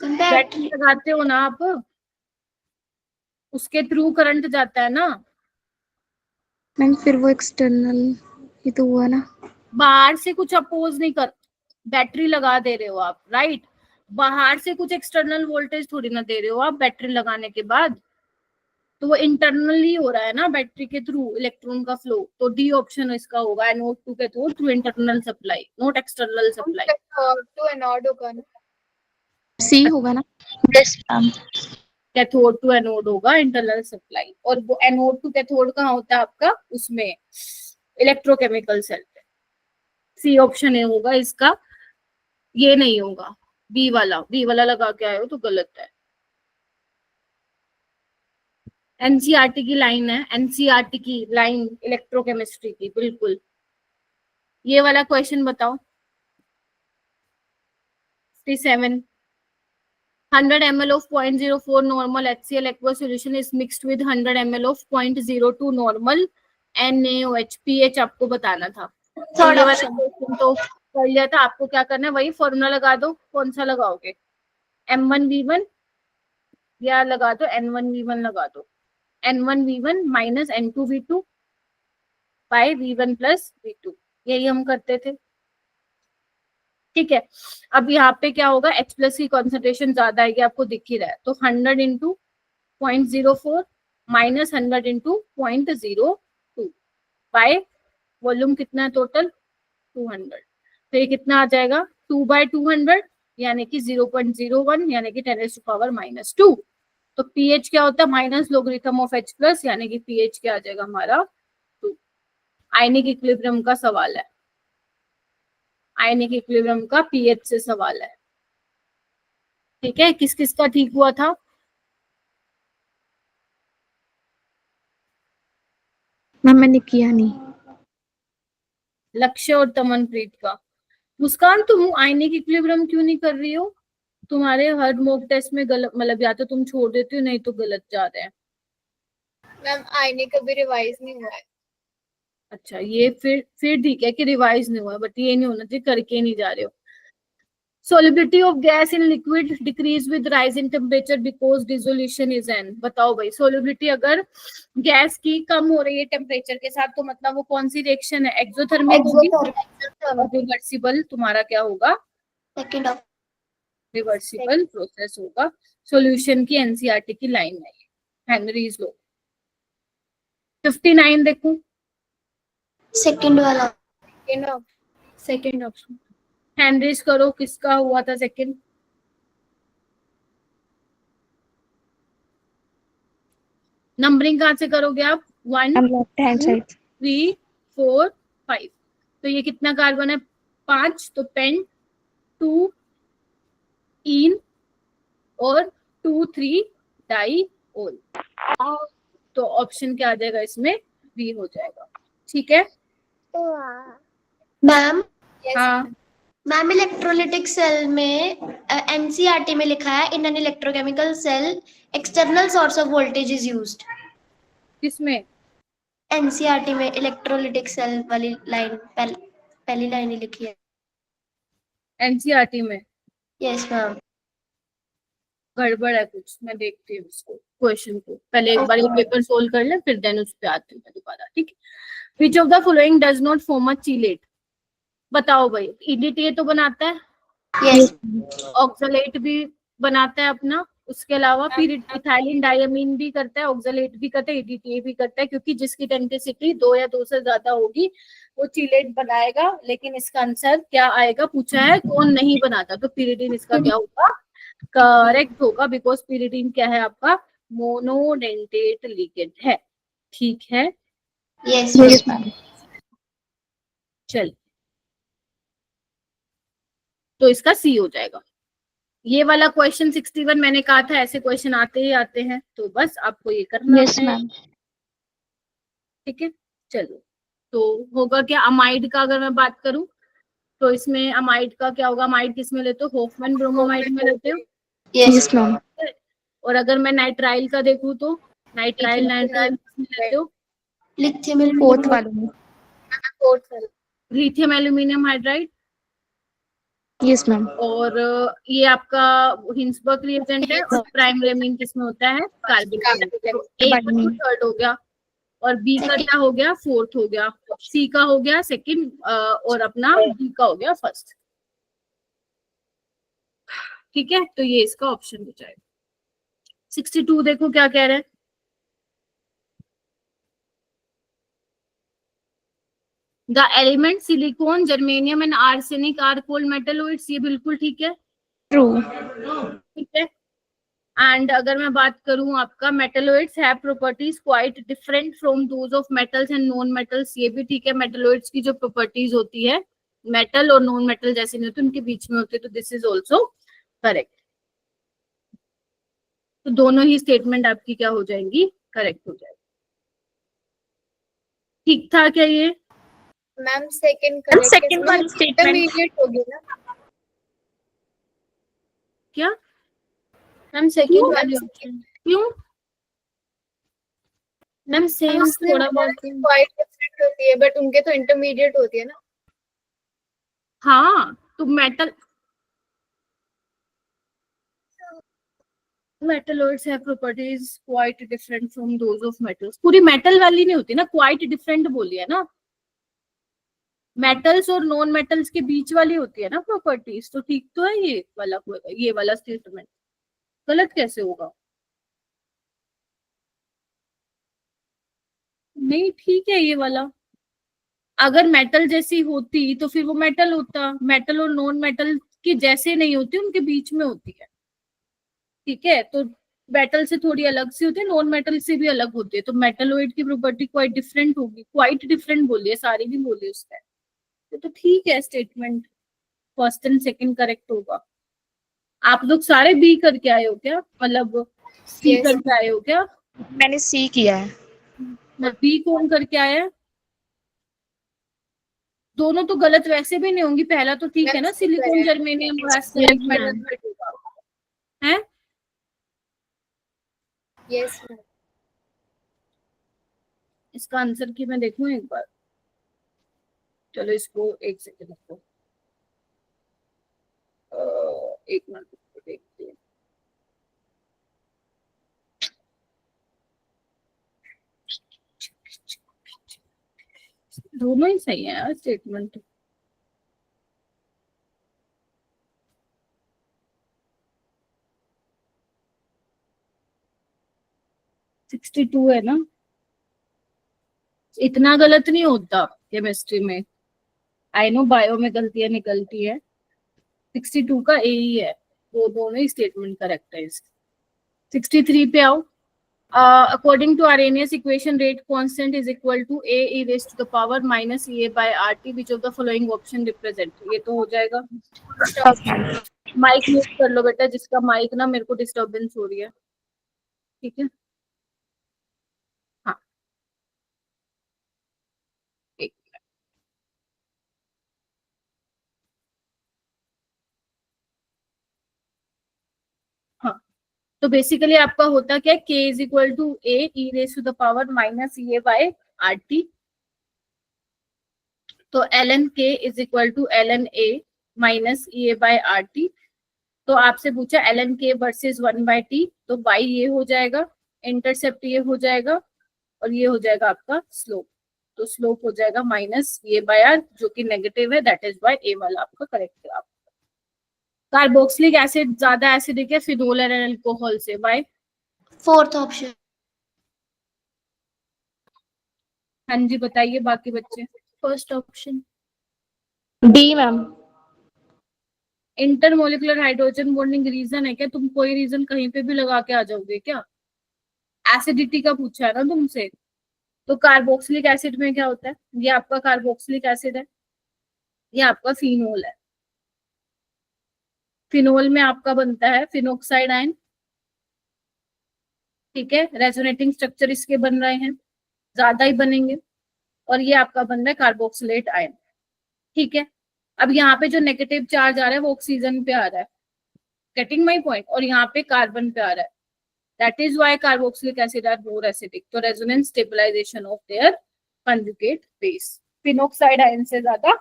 बैटरी लगाते हो ना आप, उसके थ्रू करंट जाता है ना। मैम फिर वो एक्सटर्नल ये तो हुआ ना। बाहर से कुछ अपोज नहीं कर, बैटरी लगा दे रहे हो आप, राइट। बाहर से कुछ एक्सटर्नल वोल्टेज थोड़ी ना दे रहे हो आप बैटरी लगाने के बाद, तो वो इंटरनली हो रहा है ना बैटरी के थ्रू इलेक्ट्रॉन का फ्लो। तो डी ऑप्शन इसका होगा, anode to cathode through internal supply, not external supply. To anode होगा ना? C होगा ना। Yes ma'am. Cathode to anode होगा इंटरनल सप्लाई, और वो एनोड टू कैथोड कहाँ होता है आपका, उसमें इलेक्ट्रोकेमिकल सेल पे। सी ऑप्शन होगा इसका, ये नहीं होगा। बी वाला लगा के आए हो तो गलत है। एनसीईआरटी की लाइन है, एनसीईआरटी की लाइन इलेक्ट्रोकेमिस्ट्री की, बिल्कुल। ये वाला क्वेश्चन बताओ। 57 100 ml of 0.04 normal HCl aqua solution is mixed with 100 ml of 0.02 normal NaOH। pH आपको बताना था। तो ये वाला क्वेश्चन तो कर लिया था, आपको क्या करना है, वही फॉर्मूला लगा दो। कौन सा लगाओगे, M1V1 या लगा दो N1V1, लगा दो N1V1 minus N2V2 bye V1 plus V2, यही हम करते थे। ठीक है, अब यहाँ पे क्या होगा, H प्लस की कॉन्सेंट्रेशन ज्यादा आएगी, आपको दिख ही रहा है, तो 100 into 0.04 minus 100 into 0.02 by volume कितना है टोटल 200, तो ये कितना आ जाएगा 2/200 यानी कि 0.01 यानी कि 10⁻⁻²। तो pH क्या होता है, minus logarithm of H plus, यानी कि pH क्या आ जाएगा हमारा 2। आयनिक इक्विलिब्रियम का सवाल है, आयनिक इक्विलिब्रियम का pH से सवाल है। ठीक है, किस किस का ठीक हुआ था? मैम मैंने किया नहीं। लक्ष्य और तमनप्रीत का। मुस्कान, तुम आयनिक इक्विलिब्रियम क्यों नहीं कर रही हो? तुम्हारे हर मॉक टेस्ट में गलत, मतलब या तो तुम छोड़ देती हो नहीं तो गलत जा रहे हैं। मैम आईने कभी रिवाइज नहीं हुआ है। अच्छा, ये फिर ठीक है कि रिवाइज नहीं हुआ, बट ये नहीं होना चाहिए करके नहीं जा रहे हो। solubility of gas in liquid decrease with rise in temperature because dissolution is n। बताओ भाई, solubility अगर गैस की कम हो रही है टेम्परेचर के साथ तो मतलब वो कौन सी रिएक्शन है, एक्सोथर्मिक होगी, रिवर्सिबल तुम्हारा क्या होगा, सेकंड ऑफ रिवर्सिबल प्रोसेस होगा। सॉल्यूशन की एनसीईआरटी की लाइन है, हेनरीज लॉ। 59 देखो, सेकंड वाला सेकेंड ऑप्शन। हेनरीज करो, किसका हुआ था सेकंड? नंबरिंग कहाँ से करोगे आप? 1 लेफ्ट हैंड 2 साइड। 3 4 5, तो ये कितना कार्बन है 5, तो पेन 2 इन और 2 3 डाई ओल, तो ऑप्शन क्या आ जाएगा इसमें, बी हो जाएगा। ठीक है, मैम हाँ मैम इलेक्ट्रोलिटिक सेल में एनसीईआरटी में लिखा है in an electrochemical cell external source of voltage is used. किसमें? एनसीईआरटी में इलेक्ट्रोलिटिक सेल वाली लाइन पहली लाइन ही लिखी है। एनसीईआरटी में यस मैम। गड़बड़ है कुछ, मैं देखती हूँ इसको, क्वेश्चन को पहले एक बार ये पेपर सोल्व कर ले, फिर देन उस पे आती हूँ मैं दोबारा। ठीक है, विच of the following does not form a चीलेट? बताओ भाई, ईडीटीए तो बनाता है, यस ऑक्सलेट भी बनाता है अपना, उसके अलावा फिर इथाइलिन डायमीन भी करता है, ऑक्सलेट भी करता है, ईडीटीए भी करता है, क्योंकि जिसकी टेंसिटी 2 या 2 से ज्यादा होगी वो चीलेट बनाएगा। लेकिन इसका आंसर क्या आएगा, पूछा है कौन नहीं बनाता, तो पिरिडीन इसका क्या होगा, करेक्ट होगा, बिकॉज पिरिडीन क्या है आपका, मोनोडेंटेट लिगेंड है। ठीक है, यस मैम। चल तो इसका सी हो जाएगा। ये वाला क्वेश्चन 61 मैंने कहा था ऐसे क्वेश्चन आते ही आते हैं, तो बस आपको ये करना यस है। मैम। ठीक है, चलो तो होगा क्या, अमाइड का अगर मैं बात करूं तो इसमें अमाइड का क्या होगा, अमाइड किस में लेते हो, होफमैन ब्रोमोमाइड में लेते हो। Yes ma'am. और अगर मैं नाइट्राइल का देखूं तो नाइट्राइल किस में लेते हो, लिथियम फोर्थ वाले में। Lithium aluminium hydride. Yes ma'am. और ये आपका हिंसबर्ग रिएजेंट है, और प्राइमरी अमीन किसमें होता है, कार्बन। तो ए का तो थर्ड हो गया, और बी का क्या हो गया, फोर्थ हो गया, सी का हो गया सेकंड, और अपना डी का हो गया फर्स्ट। ठीक है, तो ये इसका ऑप्शन हो जाएगा। 62 देखो क्या कह रहे हैं, the element silicon germanium and arsenic are called metalloids, ये बिल्कुल ठीक है, ट्रू। ठीक है। एंड अगर मैं बात करूं आपका, metalloids have properties quite different from those of metals and non metals, ये भी ठीक है। मेटलॉइड्स की जो प्रॉपर्टीज होती है मेटल और नॉन मेटल जैसे नहीं होती, उनके बीच में होती है, तो दिस इज ऑल्सो करेक्ट। तो दोनों ही स्टेटमेंट आपकी क्या हो जाएंगी, करेक्ट हो जाएगी। ठीक था क्या ये? मैम सेकंड करेक्ट, second वाली statement। इंटरमीडिएट होगी ना क्या मैम, सेकंड वाली ऑप्शन। क्यों? मैम सेम थोड़ा बहुत क्वाइट डिफरेंट होती है, बट उनके तो इंटरमीडिएट होती है ना। हाँ, तो metalloids have properties quite different from those of metals, पूरी मेटल वाली नहीं होती ना, क्वाइट डिफरेंट बोली है ना। मेटल्स और नॉन मेटल्स के बीच वाली होती है ना प्रॉपर्टीज, तो ठीक तो है ये वाला स्टेटमेंट, गलत कैसे होगा? नहीं ठीक है ये वाला। अगर मेटल जैसी होती तो फिर वो मेटल होता, मेटल और नॉन मेटल के जैसे नहीं होती, उनके बीच में होती है। ठीक है, तो मेटल से थोड़ी अलग सी होती है, नॉन मेटल से भी अलग होती है, तो मेटलोइड की प्रॉपर्टी क्वाइट डिफरेंट होगी, क्वाइट डिफरेंट बोलिए, सारी भी बोलिए उसका। तो ठीक है statement first and second correct होगा। आप लोग सारे बी करके आए हो क्या, मतलब सी Yes. करके आए हो क्या? मैंने सी किया है। और बी कौन करके आया है? दोनों तो गलत वैसे भी नहीं होंगी, पहला तो ठीक है ना, That's silicon correct. Germanium select ma'am. है। Yes, ma'am. इसका आंसर की मैं देखूं एक बार, चलो इसको एक सेकंड रखो, एक मिनट देखते हैं। दोनों ही सही है यार स्टेटमेंट। सिक्सटी टू है ना, इतना गलत नहीं होता केमिस्ट्री में। आई नो बायो में गलतियां निकलती है, 62 का ए ही है, वो दोनों ही स्टेटमेंट करेक्ट है। 63 पे आओ। According to Arrhenius equation, rate constant is equal to a e raised to the power minus e by rt, which of the following option represent? ये तो हो जाएगा। माइक म्यूट कर लो बेटा, जिसका माइक ना मेरे को डिस्टर्बेंस हो रही है, ठीक है? हाँ एक हाँ, तो बेसिकली आपका होता क्या, k is equal to A E raise to the power minus E by R T, तो ln k is equal to ln a minus E by R T. तो आपसे पूछा ln k वर्सेस 1/t, तो y ये हो जाएगा, intercept ये हो जाएगा, और ये हो जाएगा आपका स्लोप, तो स्लोप हो जाएगा माइनस ये बाय आर, जो कि नेगेटिव है, दैट इज वाई ए वाला आपका करेक्ट है। कार्बोक्सिलिक एसिड ज्यादा एसिडिक है फिनोल एंड अल्कोहल से, बाय। Fourth option. हाँ जी बताइए बाकी बच्चे। First option. D ma'am. Intermolecular hydrogen bonding reason है क्या? तुम कोई रीजन कहीं पे भी लगा के आ जाओगे क्या? एसिडिटी का पूछा है ना तुमसे, तो कार्बोक्सिलिक एसिड में क्या होता है, ये आपका कार्बोक्सिलिक एसिड है, ये आपका फिनोल है। फिनोल में आपका बनता है फिनोक्साइड आयन, ठीक है, रेजोनेटिंग स्ट्रक्चर इसके बन रहे हैं, ज्यादा ही बनेंगे, और ये आपका बन रहा है कार्बोक्सिलेट आयन, ठीक है। अब यहाँ पे जो नेगेटिव चार्ज आ रहा है वो ऑक्सीजन पे आ रहा है, गेटिंग माई पॉइंट, और यहाँ पे कार्बन पे आ रहा है, that is why carboxylic acid are more acidic, तो resonance stabilisation of their conjugate base, phenoxide ion से ज्यादा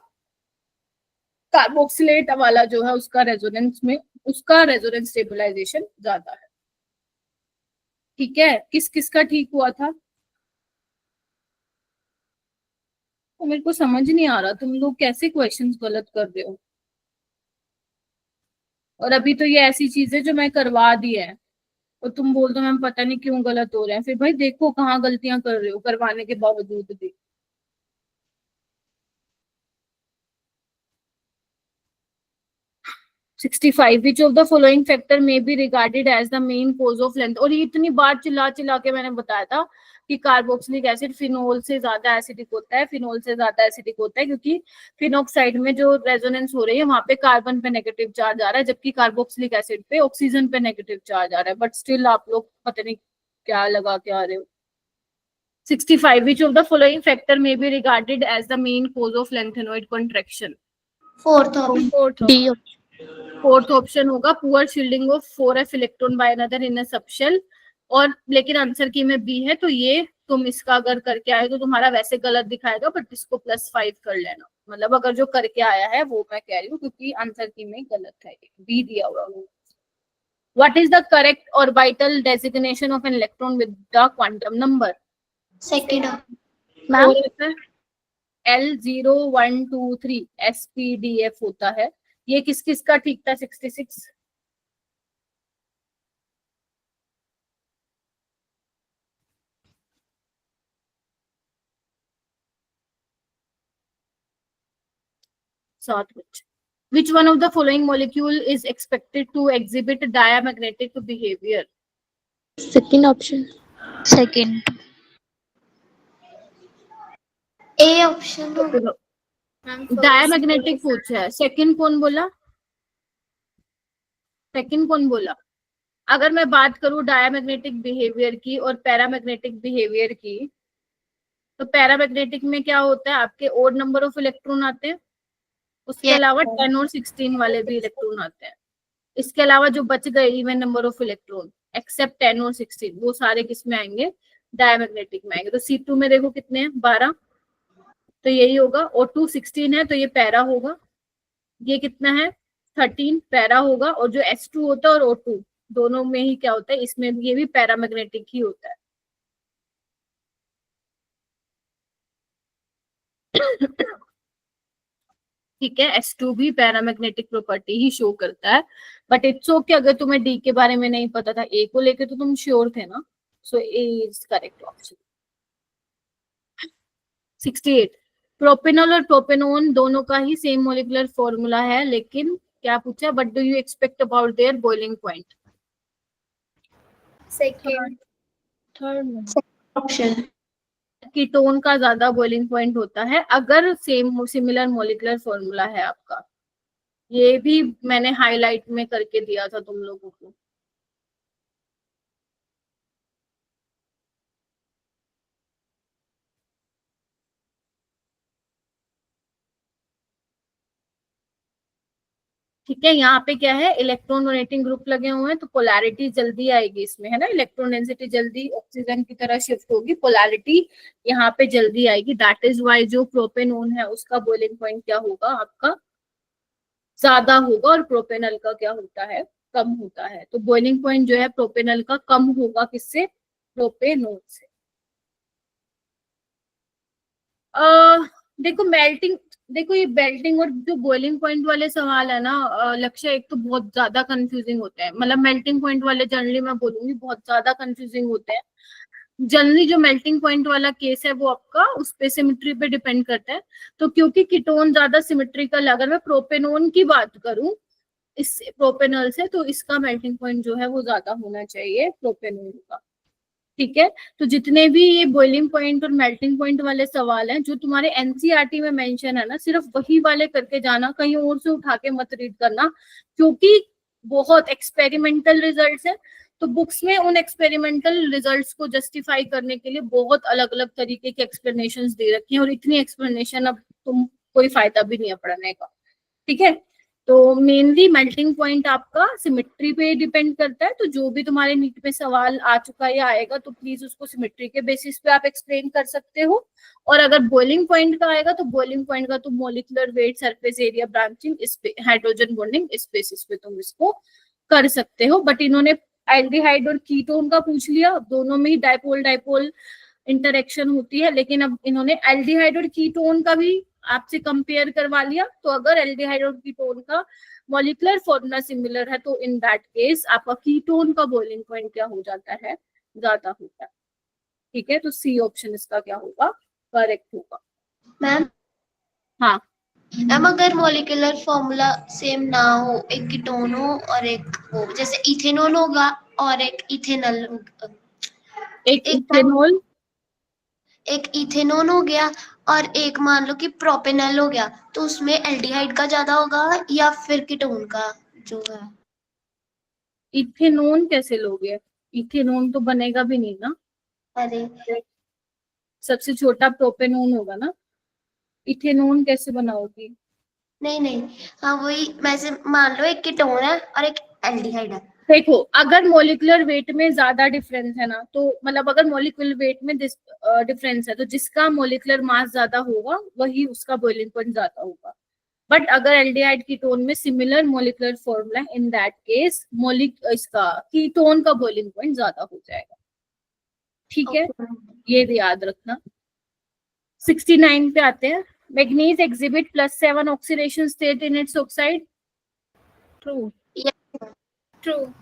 कार्बोक्सिलेट वाला जो है उसका रेजोनेंस स्टेबलाइजेशन ज्यादा है, ठीक है। किस किस का ठीक हुआ था? तो मेरे को समझ नहीं आ रहा तुम लोग कैसे क्वेश्चंस गलत कर रहे हो, और अभी तो ये ऐसी चीज है जो मैं करवा दी है, और तुम बोल दो मैम पता नहीं क्यों गलत हो रहे हैं, फिर भाई देखो कहाँ गलतियां कर रहे हो करवाने के बावजूद भी। 65 which of the following factor may be regarded as the main cause of length, और ये इतनी बार चिल्ला चिल्ला के मैंने बताया था कि कार्बोक्सिलिक एसिड फिनोल से ज्यादा एसिडिक होता है, फिनोल से ज्यादा एसिडिक होता है, क्योंकि फिनोक्साइड में जो रेजोनेंस हो रही है वहां पे कार्बन पे नेगेटिव चार्ज आ रहा है, जबकि कार्बोक्सिलिक एसिड पे ऑक्सीजन पे नेगेटिव चार्ज आ रहा है, बट स्टिल आप लोग पता नहीं क्या लगा के आ रहे हो। 65 which of the following factor may be regarded as the main cause of lanthanoid contraction? Fourth option. D. Fourth option होगा poor shielding of 4f electron by another in a subshell, और लेकिन आंसर की में B है, तो ये तुम इसका अगर करके आए तो तुम्हारा वैसे गलत दिखाएगा, बट इसको +5 कर लेना, मतलब अगर जो करके आया है वो मैं कह रही हूँ, क्योंकि आंसर की में गलत है, बी दिया हुआ। What is the correct orbital designation of an electron with the quantum number? Second. Ma'am L0123 SPDF होता है। ये किस किस का ठीक था? 66। सात कुछ। Which one of the following molecule is expected to exhibit diamagnetic behavior? Second option. Second. A option diamagnetic पूछा है, सेकंड कौन बोला? सेकंड कौन बोला? अगर मैं बात करूं डायमैग्नेटिक बिहेवियर की और पैरामैग्नेटिक बिहेवियर की, तो पैरामैग्नेटिक में क्या होता है, आपके ओड नंबर ऑफ इलेक्ट्रॉन आते हैं, उसके Yes. अलावा 10 और 16 वाले भी इलेक्ट्रॉन आते हैं। इसके अलावा जो बच गए even number of electron except 10 और 16, वो सारे किस में आएंगे? डायमैग्नेटिक में आएंगे। तो C2 में देखो कितने हैं? 12, तो यही होगा। O2 16 है तो ये पैरा होगा। ये कितना है? 13 पैरा होगा। और जो S2 होता है और O2 दोनों में ही क्या होता है? इसमें भी ये भी पैरामैग्नेटिक ही होता है। ठीक है, S2 भी पैरामैग्नेटिक प्रॉपर्टी ही शो करता है। बट इट्स ओके, अगर तुम्हें डी के बारे में नहीं पता था, ए को लेके तो तुम श्योर थे ना। सो ए इज करेक्ट ऑप्शन। 68, प्रोपेनॉल और प्रोपेनोन दोनों का ही सेम मोलिकुलर फॉर्मूला है, लेकिन क्या पूछा? But do you expect about their boiling point? Second. Third option. Ketone का ज्यादा बॉइलिंग पॉइंट होता है अगर सेम सिमिलर मोलिकुलर फॉर्मूला है आपका। ये भी मैंने हाईलाइट में करके दिया था तुम लोगों को। ठीक है, यहाँ पे क्या है? इलेक्ट्रॉन डोनेटिंग ग्रुप लगे हुए हैं, तो पोलैरिटी जल्दी आएगी इसमें, है ना। इलेक्ट्रॉन डेंसिटी जल्दी ऑक्सीजन की तरह शिफ्ट होगी, पोलैरिटी यहाँ पे जल्दी आएगी। दैट इज वाई जो प्रोपेनोन है उसका बॉइलिंग पॉइंट क्या होगा? आपका ज्यादा होगा। और प्रोपेनल का क्या होता है? कम होता है। तो बॉइलिंग पॉइंट जो है प्रोपेनल का कम होगा, किससे? प्रोपेनोन से। देखो मेल्टिंग, देखो ये मेल्टिंग और जो बॉइलिंग पॉइंट वाले सवाल है ना लक्ष्य, एक तो बहुत ज्यादा कंफ्यूजिंग होते हैं। मतलब मेल्टिंग पॉइंट वाले जनरली मैं बोलूंगी बहुत ज्यादा कंफ्यूजिंग होते हैं। जनरली जो मेल्टिंग पॉइंट वाला केस है वो आपका उस पे सिमेट्री पे डिपेंड करता है। तो क्योंकि कीटोन ज्यादा सिमेट्रिकल, अगर मैं प्रोपेनोन की बात करूं इस प्रोपेनल से, तो इसका मेल्टिंग पॉइंट जो है वो ज्यादा होना चाहिए प्रोपेनोन का। ठीक है, तो जितने भी ये बॉइलिंग पॉइंट और मेल्टिंग पॉइंट वाले सवाल हैं जो तुम्हारे एनसीईआरटी में मेंशन है ना, सिर्फ वही वाले करके जाना, कहीं और से उठा के मत रीड करना, क्योंकि बहुत एक्सपेरिमेंटल रिजल्ट्स है। तो बुक्स में उन एक्सपेरिमेंटल रिजल्ट्स को जस्टिफाई करने के लिए बहुत अलग अलग तरीके के एक्सप्लेनेशंस दे रखी हैं, और इतनी एक्सप्लेनेशन अब तुम कोई फायदा भी नहीं है पढ़ने का। ठीक है, तो मेनली मेल्टिंग पॉइंट आपका सिमेट्री पे डिपेंड करता है। तो जो भी तुम्हारे नीट में सवाल आ चुका है या आएगा, तो प्लीज उसको सिमेट्री के बेसिस पे आप एक्सप्लेन कर सकते हो। और अगर बॉइलिंग पॉइंट का आएगा, तो बॉइलिंग पॉइंट का तो molecular weight, surface area, branching, hydrogen bonding, इस बेसिस पे तुम इसको कर सकते हो। बट इन्होंने एल्डिहाइड और कीटोन का पूछ लिया, दोनों में ही डाइपोल डाइपोल इंटरेक्शन होती है, लेकिन अब इन्होंने एल्डिहाइड और कीटोन का भी आपसे कंपेयर करवा लिया। तो अगर एल्डिहाइड और कीटोन का मॉलिक्यूलर फॉर्मूला सिमिलर है, तो इन दैट केस आपका कीटोन का बॉइलिंग पॉइंट क्या हो जाता है? ज्यादा होता है। ठीक है, तो सी ऑप्शन इसका क्या होगा? करेक्ट होगा। मैम हाँ, मैम अगर मॉलिक्यूलर फॉर्मूला सेम ना हो, एक कीटोन हो और एक हो, जैसे इथेनॉल होगा और एक इथेनॉल होगा, एक इथेनॉल, एक इथेनॉल हो गया और एक मान लो कि प्रोपेनॉल हो गया, तो उसमें एल्डिहाइड का ज्यादा होगा या फिर कीटोन का जो है? इथेनॉल कैसे लोगे? इथेनॉल तो बनेगा भी नहीं ना। अरे सबसे छोटा प्रोपेनॉन होगा ना, इथेनॉल कैसे बनाओगी? नहीं नहीं, हाँ वही, वैसे मान लो एक कीटोन है और एक एल्डिहाइड है। देखो अगर मोलिकुलर वेट में ज्यादा डिफरेंस है ना, तो मतलब अगर मोलिकुलर वेट में डिफरेंस है, तो जिसका मोलिकुलर मास ज्यादा होगा वही उसका बॉइलिंग पॉइंट ज्यादा होगा। बट अगर एल्डिहाइड कीटोन में similar molecular formula, in that case इसका कीटोन का बॉइलिंग पॉइंट ज्यादा हो जाएगा। ठीक है, ये याद रखना। 69 पे आते हैं। Manganese exhibit +7 oxidation state in its oxide. True. True.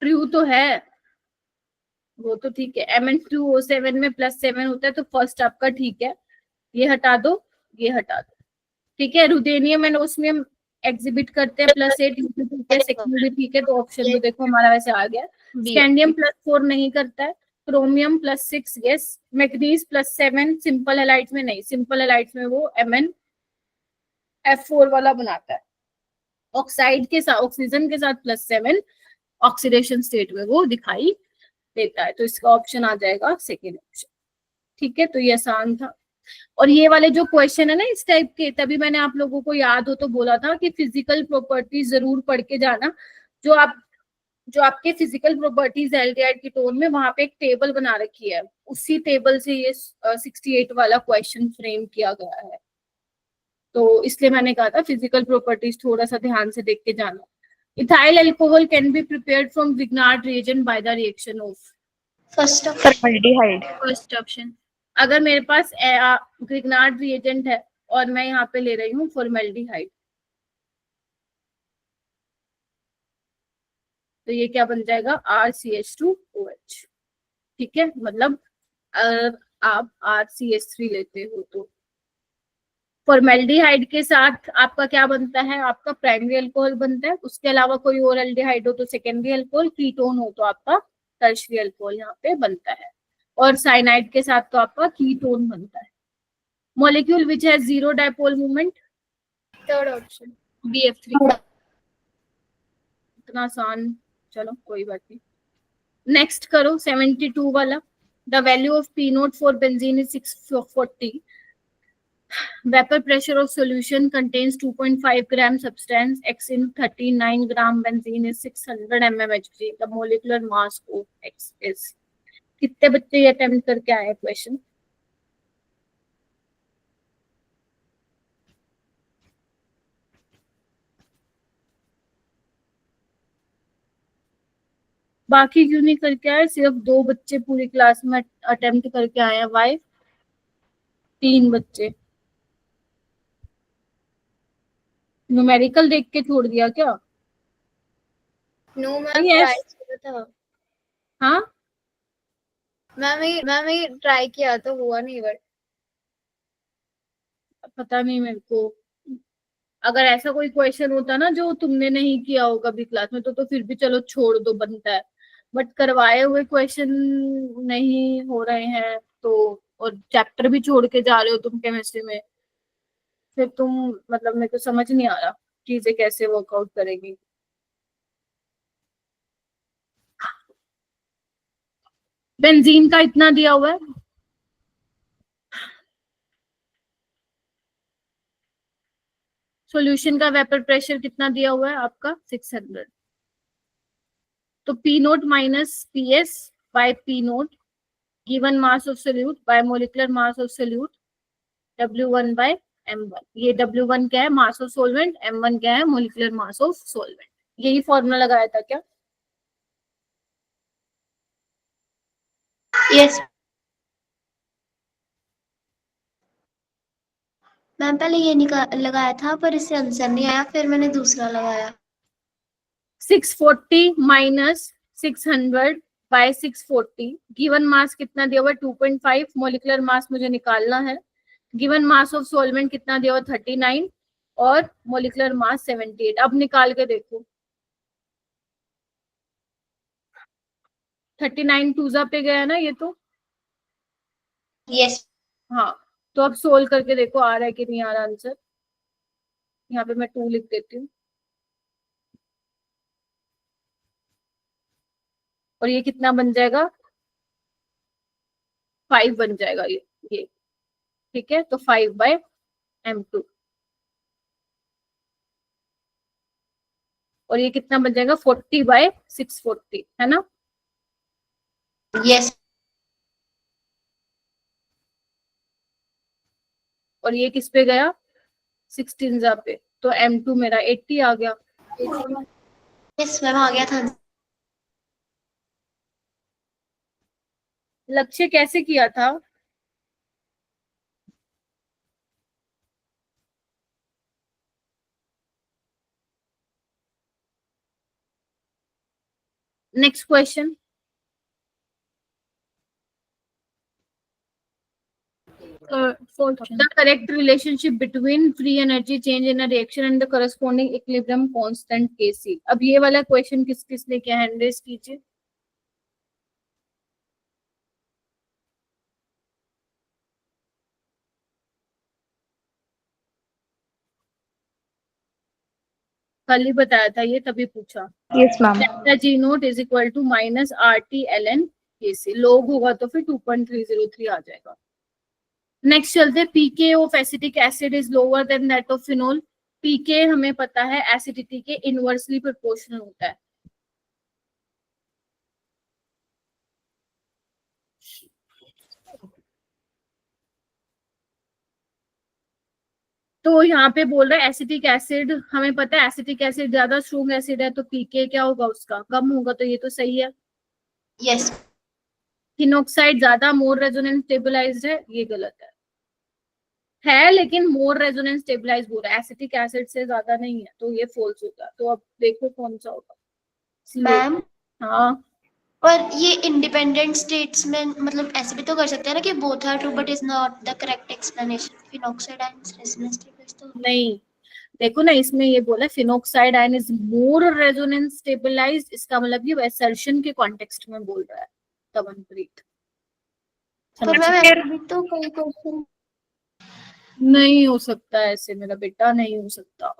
True तो है, वो तो ठीक है। Mn2O7 में +7 होता है, तो फर्स्ट आपका ठीक है, ये हटा दो, ये हटा दो, ठीक है। रुदेनियम एंड ओस्मियम एग्जिबिट करते हैं +8, ठीक है, सेकंड भी ठीक है, तो ऑप्शन तो देखो हमारा वैसे आ गया। स्कैंडियम +4 नहीं करता है, chromium +6 yes, manganese +7 simple halides में नहीं, सिंपल हैलाइड्स में वो MnF4 वाला बनाता है, ऑक्साइड के साथ, ऑक्सीजन के साथ +7 ऑक्सीडेशन स्टेट में वो दिखाई देता है, तो इसका ऑप्शन आ जाएगा सेकेंड ऑप्शन, ठीक है। तो ये आसान था। और ये वाले जो क्वेश्चन है ना इस टाइप के, तभी मैंने आप लोगों को याद हो तो बोला था कि फिजिकल प्रॉपर्टीज जरूर पढ़ के जाना। जो आपके फिजिकल प्रॉपर्टीज एल्डिहाइड कीटोन में, वहां पे एक टेबल बना रखी है, उसी टेबल से ये 68 वाला क्वेश्चन फ्रेम किया गया है, तो इसलिए मैंने कहा था फिजिकल प्रॉपर्टीज थोड़ा सा ध्यान से देख के जाना। Ethyl alcohol can be prepared from Grignard reagent by the reaction of first Formaldehyde. First option. अगर मेरे पास विग्नार्ड रिएजेंट है और मैं यहाँ पे ले रही हूँ फॉर्मेल्डिहाइड, तो ये क्या बन जाएगा, RCH2OH, ठीक है। मतलब अगर आप RCH3 लेते हो तो फॉर्मेल्डिहाइड के साथ आपका क्या बनता है, आपका प्राइमरी अल्कोहल बनता है, उसके अलावा कोई और एल्डिहाइड हो तो सेकेंडरी अल्कोहल, कीटोन हो तो आपका टर्शियरी अल्कोहल यहाँ पे बनता है, और साइनाइड के साथ तो आपका कीटोन बनता है। Molecule which has zero dipole movement, third option BF3। इतना आसान, चलो कोई बात नहीं। नेक्स्ट करो 72 वाला। The value of P note for benzene is 640. Vapor pressure of solution contains 2.5 gram substance X in 39 gram benzene is 600 mmHg. The molecular mass of X is. कितने बच्चे ये अटेम्प्ट करके आए क्वेश्चन? बाकी क्यों नहीं करके आए? सिर्फ 2 बच्चे पूरी क्लास में अटेम्प्ट करके आए हैं। वाई? 3 बच्चे न्यूमेरिकल देख के छोड़ दिया क्या? No ma'am, Yes. ट्राई किया था हाँ, मैम, ट्राई किया तो हुआ नहीं, बट पता नहीं मेरे को। अगर ऐसा कोई क्वेश्चन होता ना जो तुमने नहीं किया हो कभी क्लास में, तो फिर भी चलो छोड़ दो, बनता है। बट करवाए हुए क्वेश्चन नहीं हो रहे हैं तो, और चैप्टर भी छोड़ के जा रहे हो तुम केमिस्ट्री में, फिर तुम, मतलब मेरे को समझ नहीं आ रहा चीजें कैसे वर्कआउट करेगी। बेंजीन का इतना दिया हुआ है, सॉल्यूशन का वेपर प्रेशर कितना दिया हुआ है आपका 600, तो P naught minus PS by P naught given mass of solute by molecular mass of solute W1 by M1। ये W1 क्या है, मास ऑफ सोलवेंट, M1 क्या है, मोलिकुलर मास ऑफ सोलवेंट। यही फॉर्मूला लगाया था क्या? यस मैम, पहले ये लगाया था पर इससे आंसर नहीं आया, फिर मैंने दूसरा लगाया। 640 माइनस 600 बाय 640, गिवन मास कितना दिया हुआ है 2.5, मोलिकुलर मास मुझे निकालना है, गिवन मास ऑफ सॉल्वेंट कितना दिया हुआ 39 और मोलिकुलर मास 78। अब निकाल के देखो, 39 टूजा पे गया ना ये तो, यस हाँ। तो अब सोल्व करके देखो आ रहा है कि नहीं आ रहा आंसर। यहाँ पे मैं 2 लिख देती हूँ, और ये कितना बन जाएगा, 5 बन जाएगा ये, ठीक है। तो 5 बाय M2, और ये कितना बन जाएगा 40 बाय 640, है ना। यस और ये किस पे गया 16 पे, तो M2 मेरा 80 आ गया। यस मैम, आ गया था। लक्ष्य कैसे किया था? Next question, Fourth the correct relationship between free energy change in a reaction and the corresponding equilibrium constant Kc. अब ये वाला क्वेश्चन किस किसने किया, हैंड रेज कीजिए। कल ही बताया था ये, तभी पूछा। Yes ma'am. Delta G naught is equal to minus R T L N K C, लोग होगा तो फिर 2.303 आ जाएगा। नेक्स्ट चलते, PK of acetic acid is lower than that of phenol. PK हमें पता है एसिडिटी के इनवर्सली प्रोपोर्शनल होता है। तो यहाँ पे बोल रहा है एसिटिक एसिड, हमें पता है एसिटिक एसिड ज्यादा स्ट्रॉन्ग एसिड है, तो पीके क्या होगा उसका, कम होगा, तो ये तो सही है। यस। फिनोक्साइड ज्यादा मोर रेजोनेंस स्टेबलाइज्ड है, ये गलत है लेकिन मोर रेजोनेंस स्टेबलाइज हो रहा है, एसिटिक एसिड से ज्यादा नहीं है, तो ये फॉल्स होगा। तो अब देखो कौन सा होगा। मैम, हाँ, पर ये इंडिपेंडेंट स्टेट्स में मतलब ऐसे भी तो कर सकते हैं ना कि both are true but is not the correct explanation. Phenoxide ions resonance stabilise तो नहीं, देखो ना इसमें ये बोला phenoxide ion is more resonance stabilised, इसका मतलब ये असर्शन के कॉन्टेक्स्ट में बोल रहा है तमनप्रीत। पर मैम ऐसे भी तो कई क्वेश्चन नहीं हो सकता ऐसे मेरा बेटा, नहीं हो सकता।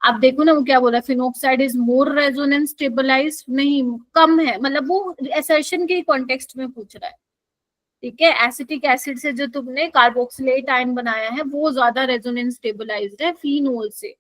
आप देखो ना वो क्या बोला, phenoxide is more resonance stabilised, नहीं कम है, मतलब वो असर्शन के कॉन्टेक्स्ट में पूछ रहा है। ठीक है, एसिटिक एसिड से जो तुमने कार्बोक्सिलेट आयन बनाया है वो ज्यादा रेजोनेंस स्टेबलाइज्ड है फिनोल से।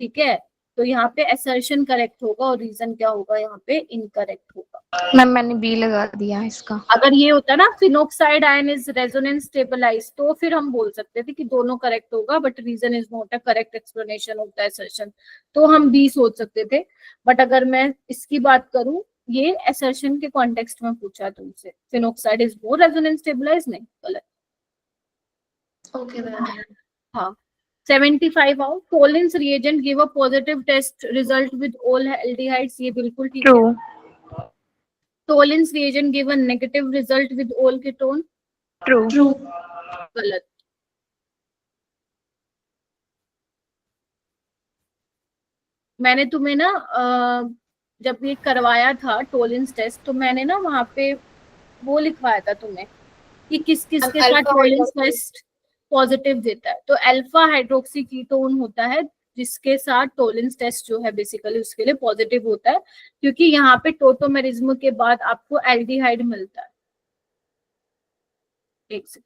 ठीक है, तो यहाँ पे असर्शन करेक्ट होगा और रीजन क्या होगा, यहाँ पे इनकरेक्ट होगा। मैम मैंने बी लगा दिया इसका। अगर ये होता ना phenoxide ion is resonance stabilise, तो फिर हम बोल सकते थे कि दोनों करेक्ट होगा, but reason is not a correct explanation of the assertion, तो हम बी सोच सकते थे। बट अगर मैं इसकी बात करूं, ये असर्शन के कॉन्टेक्स्ट में पूछा है तुमसे, phenoxide is more resonance stabilise, नहीं गलत। Okay ma'am. हाँ, 75 out. Collins reagent give a positive test result with all aldehydes, ये बिल्कुल ठीक है। True. Collins reagent give a negative result with all ketone, true. True. गलत। मैंने तुम्हें ना जब ये करवाया था टोलिंस टेस्ट, तो मैंने ना वहां पे वो लिखवाया था तुम्हें कि किस किस के साथ अल्फा टोलिंस हाइड्रोक्सी। टेस्ट पॉजिटिव देता है। तो अल्फा हाइड्रोक्सी कीटोन होता है जिसके साथ टोलिंस टेस्ट जो है बेसिकली उसके लिए पॉजिटिव होता है, क्योंकि यहाँ पे टोटोमेरिज्म के बाद आपको एल्डिहाइड मिलता है। एक सेकंड,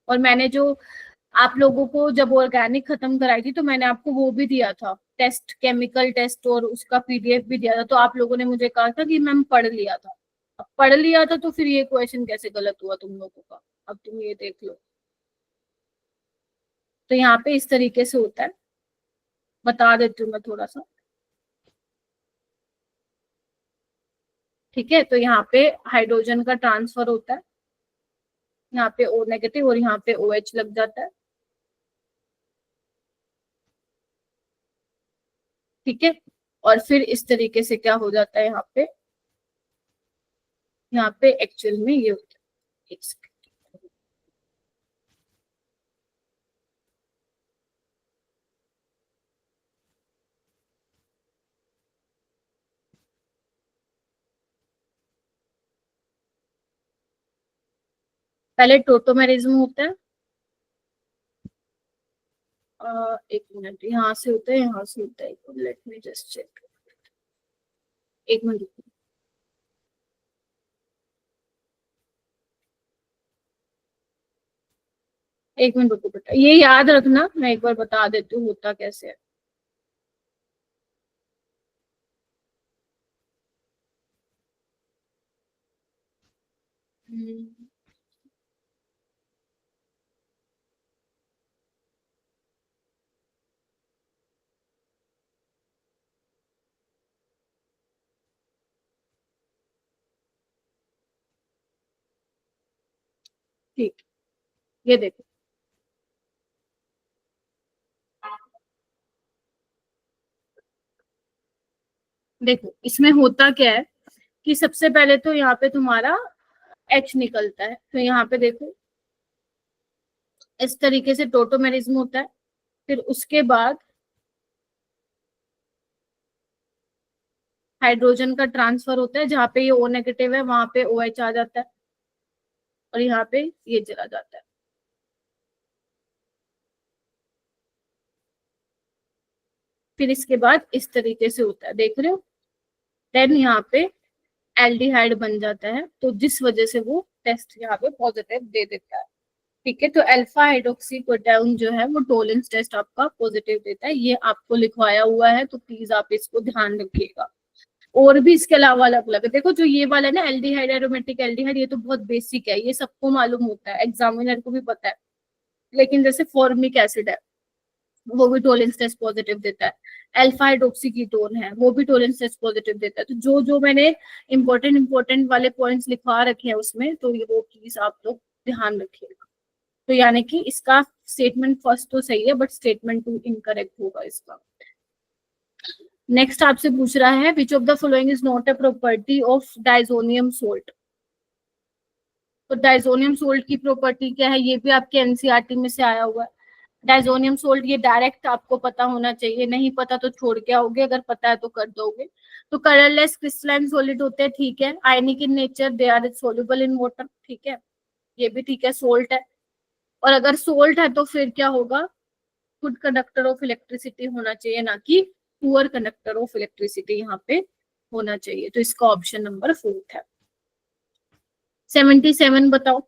और मैंने जो आप लोगों को जब ऑर्गेनिक खत्म कराई थी, तो मैंने आपको वो भी दिया था टेस्ट, केमिकल टेस्ट, और उसका पीडीएफ भी दिया था। तो आप लोगों ने मुझे कहा था कि मैम पढ़ लिया था। अब पढ़ लिया था तो फिर ये क्वेश्चन कैसे गलत हुआ तुम लोगों का, अब तुम ये देख लो। तो यहाँ पे इस तरीके से होता है, बता देती हूँ मैं थोड़ा सा। ठीक है, तो यहाँ पे हाइड्रोजन का ट्रांसफर होता है, यहाँ पे O नेगेटिव और यहाँ पे OH लग जाता है। ठीक है, और फिर इस तरीके से क्या हो जाता है यहाँ पे एक्चुअल में ये होता है। एक सेकंड, पहले टोटोमेरिज्म होता है, एक मिनट, यहाँ से होता है, यहाँ से होता है, लेट मी जस्ट चेक, एक मिनट रुको। एक मिनट रुको बेटा, ये याद रखना, मैं एक बार बता देती हूँ होता कैसे है। हम्म, ठीक, ये देखो, देखो इसमें होता क्या है कि सबसे पहले तो यहाँ पे तुम्हारा H निकलता है, तो यहाँ पे देखो इस तरीके से टोटोमेरिज्म होता है। फिर उसके बाद हाइड्रोजन का ट्रांसफर होता है, जहाँ पे ये O नेगेटिव है वहां पे OH आ जाता है और यहाँ पे ये चला जाता है। फिर इसके बाद इस तरीके से होता है, देख रहे हो। देन यहाँ पे एल्डिहाइड बन जाता है, तो जिस वजह से वो टेस्ट यहाँ पे पॉजिटिव दे देता है। ठीक है, तो अल्फा हाइड्रोक्सी कोटाउन जो है वो टोलेंस टेस्ट आपका पॉजिटिव देता है। ये आपको लिखवाया हुआ है, तो प्लीज आप इसको ध्यान रखिएगा। और भी इसके अलावा अलग अलग है। देखो जो ये वाला है ना एल्डिहाइड, एरोमेटिक एल्डिहाइड, ये तो बहुत बेसिक है, ये सबको मालूम होता है, एग्जामिनर को भी पता है। लेकिन जैसे फॉर्मिक एसिड है वो भी टोलेंस टेस्ट पॉजिटिव देता है, अल्फा हाइड्रोक्सी कीटोन है वो भी टोलेंस टेस्ट पॉजिटिव देता है। तो जो जो मैंने इंपॉर्टेंट वाले पॉइंट्स लिखवा रखे हैं उसमें, तो ये वो प्लीज आप लोग ध्यान रखिएगा। तो यानी कि इसका स्टेटमेंट फर्स्ट तो सही है, बट स्टेटमेंट 2 इनकरेक्ट होगा इसका। नेक्स्ट आपसे पूछ रहा है विच of the following is not a property of diazonium salt. तो डाइजोनियम सोल्ट की प्रॉपर्टी क्या है, ये भी आपके एनसीईआरटी में से आया हुआ है। डाइजोनियम सोल्ट ये डायरेक्ट आपको पता होना चाहिए, नहीं पता तो छोड़ के आओगे, अगर पता है तो कर दोगे। तो कलरलेस क्रिस्टलाइन सॉलिड होते हैं, ठीक है। Ionic in nature, they are soluble in water, ठीक है, ये भी ठीक है, सोल्ट है। और अगर सोल्ट है तो फिर क्या होगा, गुड कंडक्टर ऑफ इलेक्ट्रिसिटी होना चाहिए, ना कि पुअर कंडक्टर ऑफ इलेक्ट्रिसिटी यहाँ पे होना चाहिए। तो इसका ऑप्शन नंबर 4 है। 77 बताओ,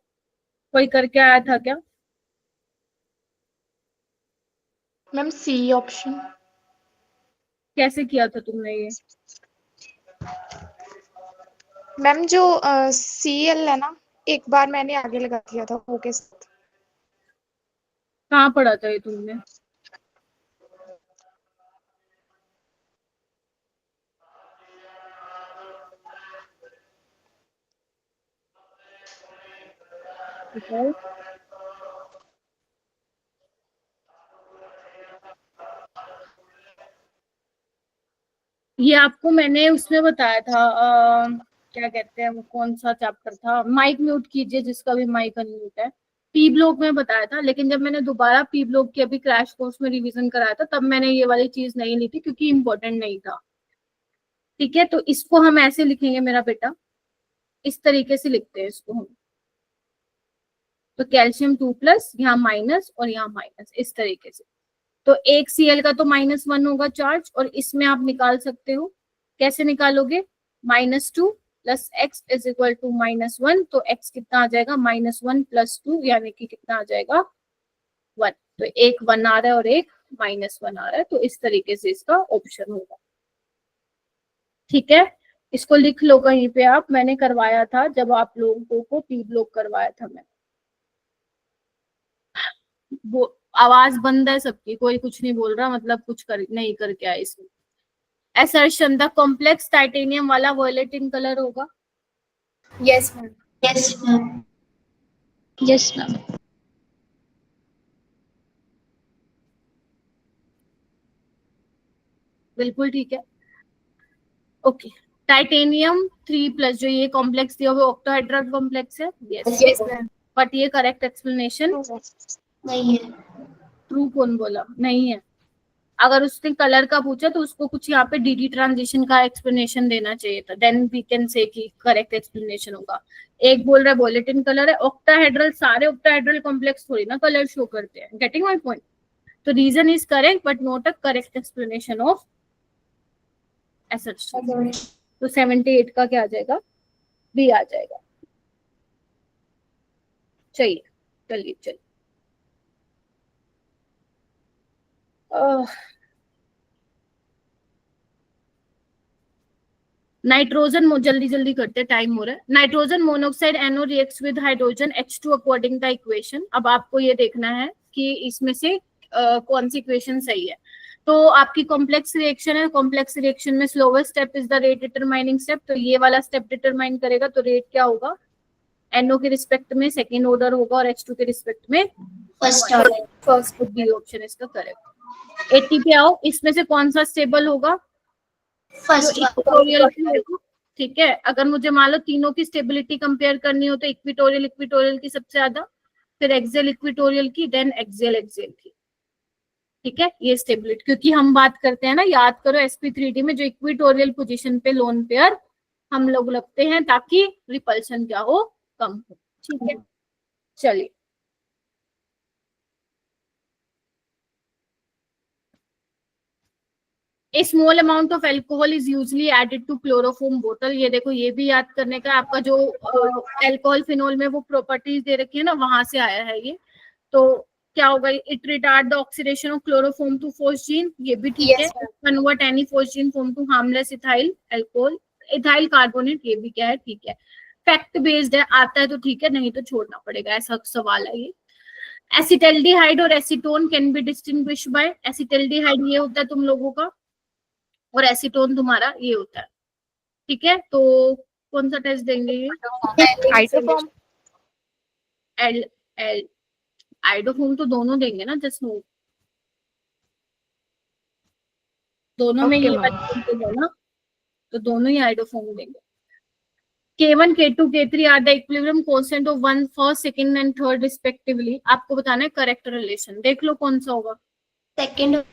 कोई करके आया था क्या? Ma'am C option. कैसे किया था तुमने ये? मैम जो CL है ना, एक बार मैंने आगे लगा दिया था O के साथ। कहाँ पढ़ा था ये तुमने? बताओ। ये आपको मैंने उसमें बताया था, क्या कहते हैं वो, कौन सा चैप्टर था, माइक म्यूट कीजिए जिसका भी माइक अनम्यूट है, पी ब्लॉक में बताया था। लेकिन जब मैंने दोबारा पी ब्लॉक की अभी क्रैश कोर्स में रिवीजन कराया था, तब मैंने ये वाली चीज नहीं ली थी क्योंकि इंपॉर्टेंट नहीं था। ठीक है, तो इसको हम ऐसे लिखेंगे मेरा बेटा, इस तरीके से लिखते हैं इसको हम। तो कैल्शियम 2+, यहाँ माइनस और यहाँ माइनस, इस तरीके से। तो एक Cl का तो -1 होगा चार्ज, और इसमें आप निकाल सकते हो, कैसे निकालोगे, -2 + x इज इक्वल टू -1। तो x कितना आ जाएगा, -1 + 2 यानी कि कितना आ जाएगा, 1। तो एक 1 आ रहा है और एक -1 आ रहा है, तो इस तरीके से इसका ऑप्शन होगा। ठीक है, इसको लिख लो कहीं पे आप, मैंने करवाया था जब आप लोगों को पी ब्लॉक करवाया था मैं। वो आवाज बंद है सबकी, कोई कुछ नहीं बोल रहा, मतलब कुछ नहीं करके आए इसमें। असर्शन द कॉम्प्लेक्स टाइटेनियम वाला वॉयलेट इन कलर होगा। Yes ma'am. Yes ma'am. Yes ma'am. बिल्कुल ठीक है, ओके। टाइटेनियम 3+, जो ये कॉम्प्लेक्स दिया हुआ ऑक्टाहेड्रल कॉम्प्लेक्स है, यस मैम। बट ये करेक्ट एक्सप्लेनेशन नहीं है। ट्रू कौन बोला नहीं है? अगर उसने कलर का पूछा तो उसको कुछ यहाँ पे डी ट्रांजिशन का एक्सप्लेनेशन देना चाहिए था, देन वी कैन से कि करेक्ट एक्सप्लेनेशन होगा। एक बोल रहा है बुलेटिन कलर है, ऑक्टाहेड्रल, सारे ऑक्टाहेड्रल कॉम्प्लेक्स थोड़ी ना कलर शो करते हैं, गेटिंग माय पॉइंट। तो reason is correct but not a correct explanation of assertion. तो 78 का क्या आ जाएगा, बी आ जाएगा। चलिए चलिए नाइट्रोजन, जल्दी जल्दी करते, टाइम हो रहा है। Nitrogen monoxide NO reacts with hydrogen H2 according the equation. अब आपको ये देखना है कि इसमें से कौन सी इक्वेशन सही है। तो आपकी कॉम्प्लेक्स रिएक्शन है, कॉम्प्लेक्स रिएक्शन में slowest step is the rate determining step. तो ये वाला स्टेप डिटरमाइन करेगा, तो रेट क्या होगा, NO के रिस्पेक्ट में सेकेंड ऑर्डर होगा और H2 के रिस्पेक्ट में first order. First. B option इसका करेक्ट। 80 पे आओ, इसमें से कौन सा स्टेबल होगा, फर्स्ट जो इक्वेटोरियल की है, ठीक है। अगर मुझे मान लो तीनों की स्टेबिलिटी कंपेयर करनी हो तो इक्वेटोरियल की सबसे ज्यादा, फिर एक्सियल इक्वेटोरियल की, देन एक्सियल की, ठीक है। ये स्टेबिलिटी, क्योंकि हम बात करते हैं ना, याद करो sp3d में जो इक्वेटोरियल पोजीशन पे लोन पेयर हम लोग लगते हैं ताकि रिपल्शन क्या हो, कम हो, ठीक है। चलिए A small amount of alcohol is usually added to chloroform bottle। ये देखो, ये भी याद करने का, आपका जो अल्कोहल फिनोल में वो प्रॉपर्टीज दे रखी है ना, वहां से आया है ये। तो क्या होगा, it retard the oxidation of chloroform to phosgene, ये भी ठीक है। Convert any phosgene form to harmless ethyl alcohol, ethyl carbonate, ये भी क्या है, ठीक है। फैक्ट बेस्ड है, आता है तो ठीक है, नहीं तो छोड़ना पड़ेगा, ऐसा सवाल है ये। एसिटल्डिहाइड और acetone can be distinguish by, acetaldehyde ये होता है तुम लोगों का, और एसीटोन तुम्हारा ये होता है, ठीक है। तो कौन सा टेस्ट देंगे ये, आइसोफॉर्म, एल एल आइडोफोम तो दोनों देंगे ना, जस्ट नो, दोनों में Okay, ये ma'am. बात है ना, तो दोनों ही आइडोफोम देंगे। K1, K2, K3 are the equilibrium constant of 1 first, second and third respectively. आपको बताना है करेक्ट रिलेशन, देख लो कौन सा होगा। सेकंड,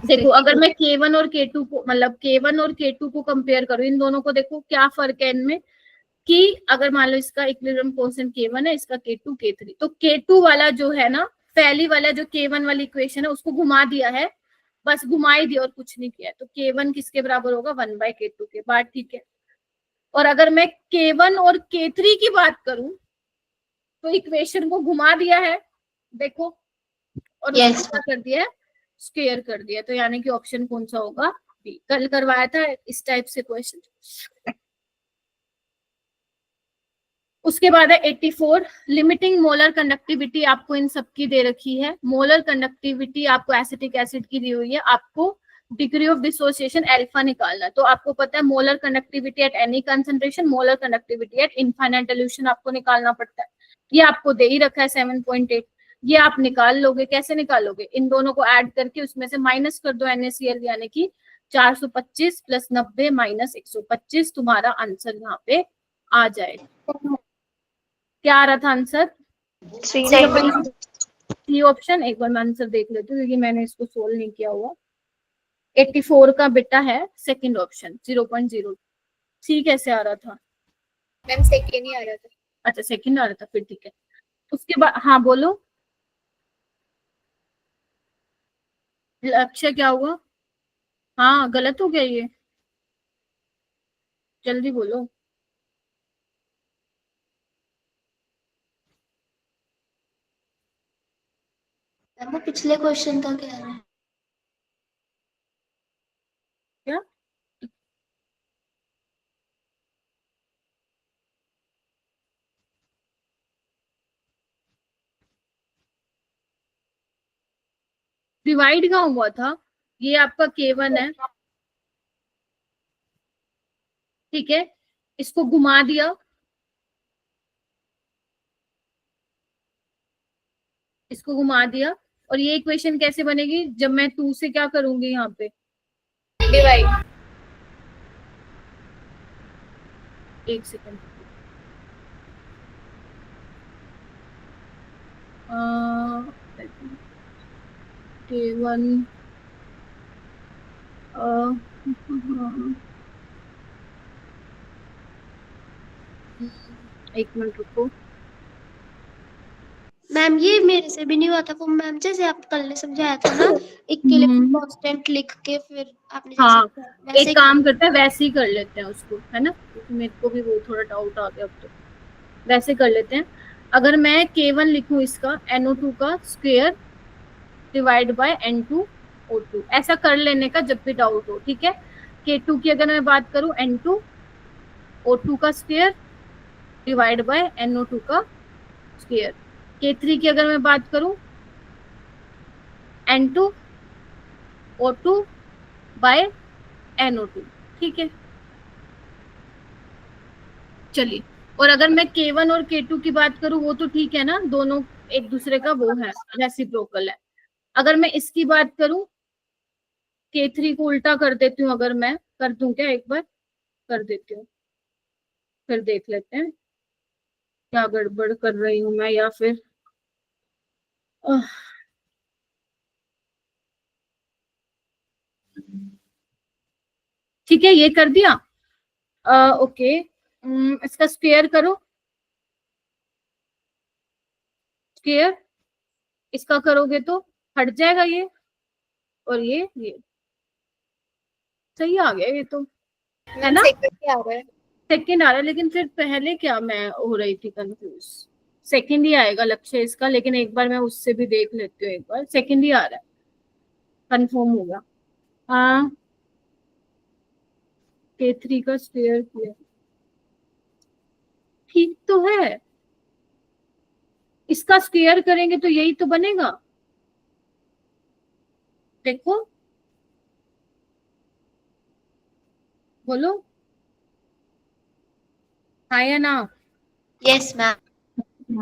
देखो अगर मैं K1 और K2 को, मतलब K1 और K2 को कंपेयर करूं, इन दोनों को देखो क्या फर्क है इनमें, कि अगर मान लो इसका इक्विलिब्रियम कांस्टेंट K1 है, इसका K2 K3, तो K2 वाला जो है ना, पहली वाला जो K1 वाली इक्वेशन है उसको घुमा दिया है, बस घुमा ही दिया और कुछ नहीं किया, तो K1 किसके बराबर होगा, 1/K2 के, बात ठीक है। और अगर मैं K1 और K3 की बात करूं तो इक्वेशन को घुमा दिया है, देखो, और Yes. उसको क्या कर दिया है, स्क्वायर कर दिया, तो यानी कि ऑप्शन कौन सा होगा, बी। कल करवाया था इस टाइप से क्वेश्चन। उसके बाद है 84, लिमिटिंग मोलर कंडक्टिविटी आपको इन सब की दे रखी है। मोलर कंडक्टिविटी आपको एसिटिक एसिड की दी हुई है, आपको डिग्री ऑफ डिसोसिएशन अल्फा निकालना है। तो आपको पता है molar conductivity at any concentration, molar conductivity at infinite dilution आपको निकालना पड़ता है। ये आपको दे ही रखा है 7.8, ये आप निकाल लोगे। कैसे निकालोगे, इन दोनों को ऐड करके उसमें से माइनस कर दो NaCl, यानी कि 425 + 90 - 125, तुम्हारा आंसर यहाँ पे आ जाएगा। क्या आ रहा था आंसर, सी ऑप्शन। एक बार मैं आंसर देख लेती हूँ क्योंकि मैंने इसको सोल्व नहीं किया हुआ। 84 का बेटा है सेकंड ऑप्शन, 0.0। सी कैसे आ रहा था मैम, सेकेंड ही आ रहा था। अच्छा सेकंड आ रहा था, फिर ठीक है। उसके बाद हाँ बोलो, लक्ष्य क्या हुआ, हाँ गलत हो गया ये, जल्दी बोलो। वो पिछले क्वेश्चन का क्या है, क्या डिवाइड कहाँ हुआ था, ये आपका K1 है, ठीक है। इसको घुमा दिया, इसको घुमा दिया, और ये इक्वेशन कैसे बनेगी, जब मैं 2 से क्या करूंगी यहाँ पे, डिवाइड। एक सेकंड, K1 एक मिनट रुको, मैम ये मेरे से भी नहीं हुआ था वो, मैम जैसे आप कल ने समझाया था ना, इक्विलिब्रियम कांस्टेंट लिख के फिर आपने जैसे हाँ वैसे एक काम करते हैं, वैसे ही कर लेते हैं उसको, है ना, क्योंकि मेरे को भी वो थोड़ा डाउट आ गया, अब तो वैसे कर लेते हैं। अगर मैं K1 लिखूं इसका NO2 का स्क्वायर डिवाइड बाय N2O2, ऐसा कर लेने का जब भी डाउट हो, ठीक है। K2 की अगर मैं बात करूं N2O2 का स्क्वायर डिवाइड बाय NO2 का स्क्वायर। K3 की अगर मैं बात करूं N2O2 बाय NO2, ठीक है। चलिए, और अगर मैं K1 और K2 की बात करूं, वो तो ठीक है ना, दोनों एक दूसरे का वो है, रेसिप्रोकल है। अगर मैं इसकी बात करूं, K3 को उल्टा कर देती हूँ अगर मैं, कर दूं क्या? एक बार कर देती हूँ, फिर देख लेते हैं क्या गड़बड़ कर रही हूँ मैं, या फिर ठीक है, ये कर दिया। ओके, इसका स्क्वायर करो, स्क्वायर इसका करोगे तो हट जाएगा ये, और ये सही आ गया ये तो, है ना? सेकंड आ रहा है। सेकंड आ रहा है, लेकिन फिर पहले क्या मैं हो रही थी कंफ्यूज। सेकंड ही आएगा लक्ष्य इसका, लेकिन एक बार मैं उससे भी देख लेती हूँ, एक बार सेकंड ही आ रहा है, कंफर्म होगा। हाँ, K3 का स्क्वायर किया, ठीक तो है, इसका स्क्वायर करेंगे तो यही तो बनेगा, देखो बोलो हाँ या ना। Yes ma'am.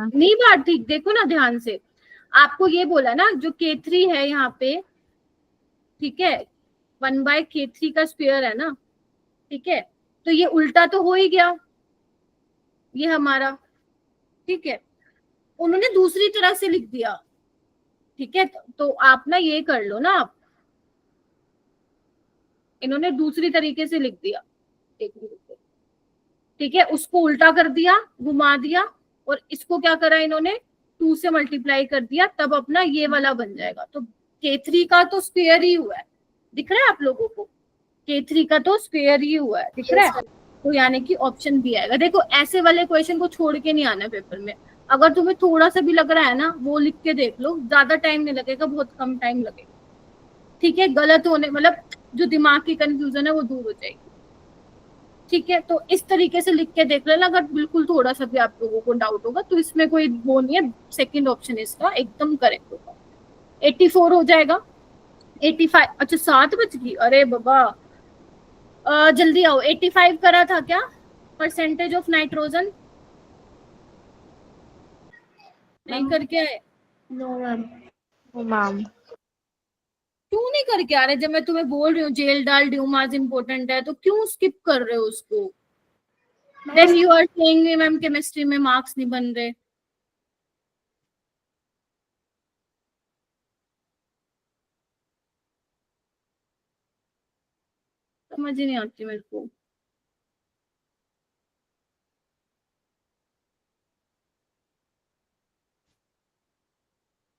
नहीं बात ठीक, देखो ना ध्यान से, आपको ये बोला ना जो K3 है यहाँ पे, ठीक है, 1/K3 का स्क्वायर है ना, ठीक है, तो ये उल्टा तो हो ही गया ये हमारा, ठीक है, उन्होंने दूसरी तरह से लिख दिया, ठीक है, तो आप ना ये कर लो ना आप, इन्होंने दूसरी तरीके से लिख दिया, एक मिनट, ठीक है, उसको उल्टा कर दिया, घुमा दिया, और इसको क्या करा इन्होंने 2 से मल्टीप्लाई कर दिया, तब अपना ये वाला बन जाएगा। तो K3 का तो स्क्वायर ही हुआ है, दिख रहा है आप लोगों को? K3 का तो स्क्वायर ही हुआ है, दिख रहा है? तो यानी कि ऑप्शन बी आएगा। देखो ऐसे वाले क्वेश्चन को छोड़ के नहीं आना पेपर में, अगर तुम्हें थोड़ा सा भी लग रहा है ना, वो लिख के देख लो, ज्यादा टाइम नहीं लगेगा, बहुत कम टाइम लगेगा, ठीक है, गलत होने मतलब जो दिमाग की कंफ्यूजन है वो दूर हो जाएगी, ठीक है। तो इस तरीके से लिख के देख लेना, अगर बिल्कुल थोड़ा सा भी आप लोगों को डाउट होगा तो इसमें कोई वो नहीं है, सेकंड ऑप्शन इसका एकदम करेक्ट होगा। 84 हो जाएगा, 85, अच्छा 7 बज गई, अरे बाबा, जल्दी आओ। 85 करा था क्या परसेंटेज ऑफ नाइट्रोजन? नहीं करके आए? No ma'am. मैम क्यों नहीं करके आ रहे? जब मैं तुम्हें बोल रही हूँ जेल डाल ड्यूमास इंपॉर्टेंट है, तो क्यों स्किप कर रहे हो उसको? Then you are saying ma'am chemistry में मार्क्स नहीं बन रहे। समझ ही नहीं आती मेरे को।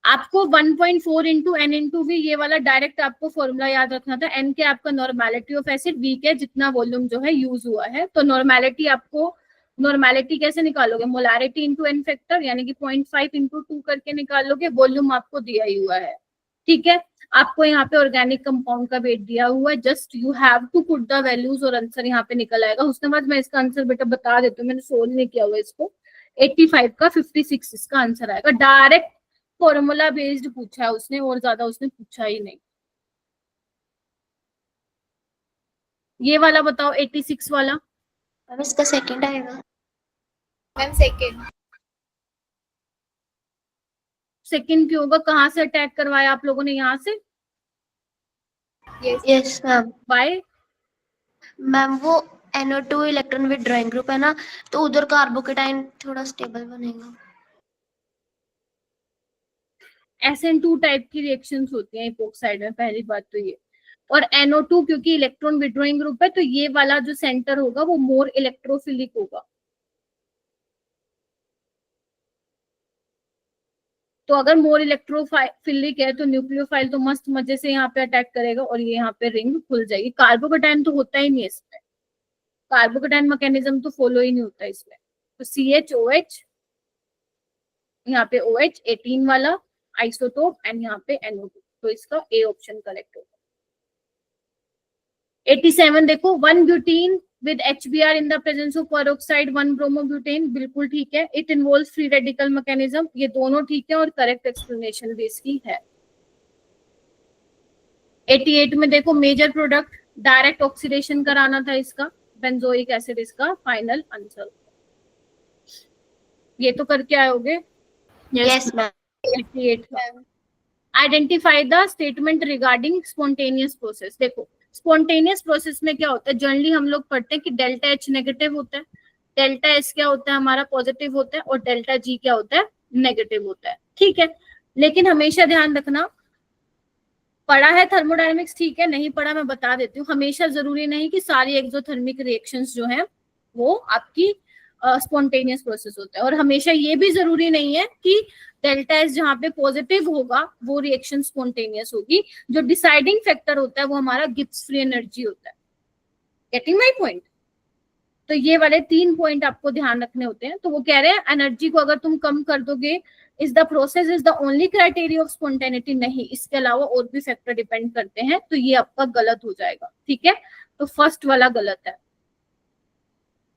आपको 1.4 इंटू एन इंटू वी, ये वाला डायरेक्ट आपको फॉर्मूला याद रखना था। एन के आपका नॉर्मेलिटी ऑफ एसिड, वी के जितना वॉल्यूम जो है यूज हुआ है। तो नॉर्मेलिटी आपको, नॉर्मेलिटी कैसे निकालोगे? मोलारिटी इंटू एन फैक्टर, यानी कि 0.5 इंटू 2 करके निकालोगे। वॉल्यूम आपको दिया ही हुआ है, ठीक है। आपको यहाँ पे ऑर्गेनिक कंपाउंड का वेट दिया हुआ है, just you have to put the values और आंसर यहाँ पे निकल आएगा। उसके बाद मैं इसका आंसर बेटा बता देती हूँ, मैंने सोल्व नहीं किया हुआ इसको। 85 का 56 इसका आंसर आएगा। डायरेक्ट फॉर्मूला बेस्ड पूछा है उसने, और ज्यादा उसने पूछा ही नहीं। ये वाला बताओ 86 वाला। मैम इसका सेकंड आएगा। Ma'am second. सेकंड क्यों होगा? कहाँ से अटैक करवाया आप लोगों ने? यहाँ से? Yes ma'am. बाय मैम वो NO2 इलेक्ट्रॉन विथड्रॉइंग ग्रुप है ना, तो उधर कार्बोकेटाइन थोड़ा स्टेबल बनेगा। SN2 टाइप की रिएक्शंस होती हैं इपोक्साइड में, पहली बात तो ये। और NO2 क्योंकि इलेक्ट्रॉन विड्रॉइंग ग्रुप है, तो ये वाला जो सेंटर होगा वो मोर इलेक्ट्रोफिलिक होगा। तो अगर मोर इलेक्ट्रोफिलिक है तो न्यूक्लियोफाइल तो मस्त मजे से यहाँ पे अटैक करेगा, और ये यहाँ पे रिंग खुल जाएगी। कार्बोकेटाइन तो होता ही नहीं है इसमें, कार्बोकेटाइन मैकेनिज्म तो फॉलो ही नहीं होता इसमें। तो CHOH, यहाँ पे OH 18 वाला आइसोटोप, एंड यहाँ पे NO2, तो इसका ए ऑप्शन करेक्ट होगा। 87 देखो, 1 butene with HBr in the presence of peroxide 1 bromobutane, बिल्कुल ठीक है। It involves free radical mechanism, ये दोनों ठीक है, और करेक्ट एक्सप्लेनेशन भी इसकी है। 88 में देखो, मेजर प्रोडक्ट डायरेक्ट ऑक्सीडेशन कराना था इसका, बेंजोइक एसिड इसका फाइनल आंसर। ये तो करके आओगे? Yes ma'am. 88 identify the statement regarding spontaneous process. देखो स्पॉन्टेनियस प्रोसेस में क्या होता है, जनरली हम लोग पढ़ते हैं कि डेल्टा एच नेगेटिव होता है, डेल्टा एस क्या होता है हमारा पॉजिटिव होता है, और डेल्टा जी क्या होता है नेगेटिव होता है, ठीक है। लेकिन हमेशा ध्यान रखना, पढ़ा है थर्मोडायनेमिक्स ठीक है, नहीं पढ़ा मैं बता देती हूँ, हमेशा जरूरी नहीं कि सारी एक्सोथर्मिक रिएक्शंस जो हैं वो आपकी स्पॉन्टेनियस प्रोसेस होता है, और हमेशा ये भी जरूरी नहीं है कि डेल्टा एस जहाँ पे पॉजिटिव होगा वो रिएक्शन स्पॉन्टेनियस होगी। जो डिसाइडिंग फैक्टर होता है वो हमारा गिब्स फ्री एनर्जी होता है। Getting my point? तो ये वाले 3 पॉइंट आपको ध्यान रखने होते हैं। तो वो कह रहे हैं एनर्जी को अगर तुम कम कर दोगे, is the process is the only criteria of spontaneity, नहीं, इसके अलावा और भी फैक्टर डिपेंड करते हैं, तो ये आपका गलत हो जाएगा, ठीक है। तो फर्स्ट वाला गलत है,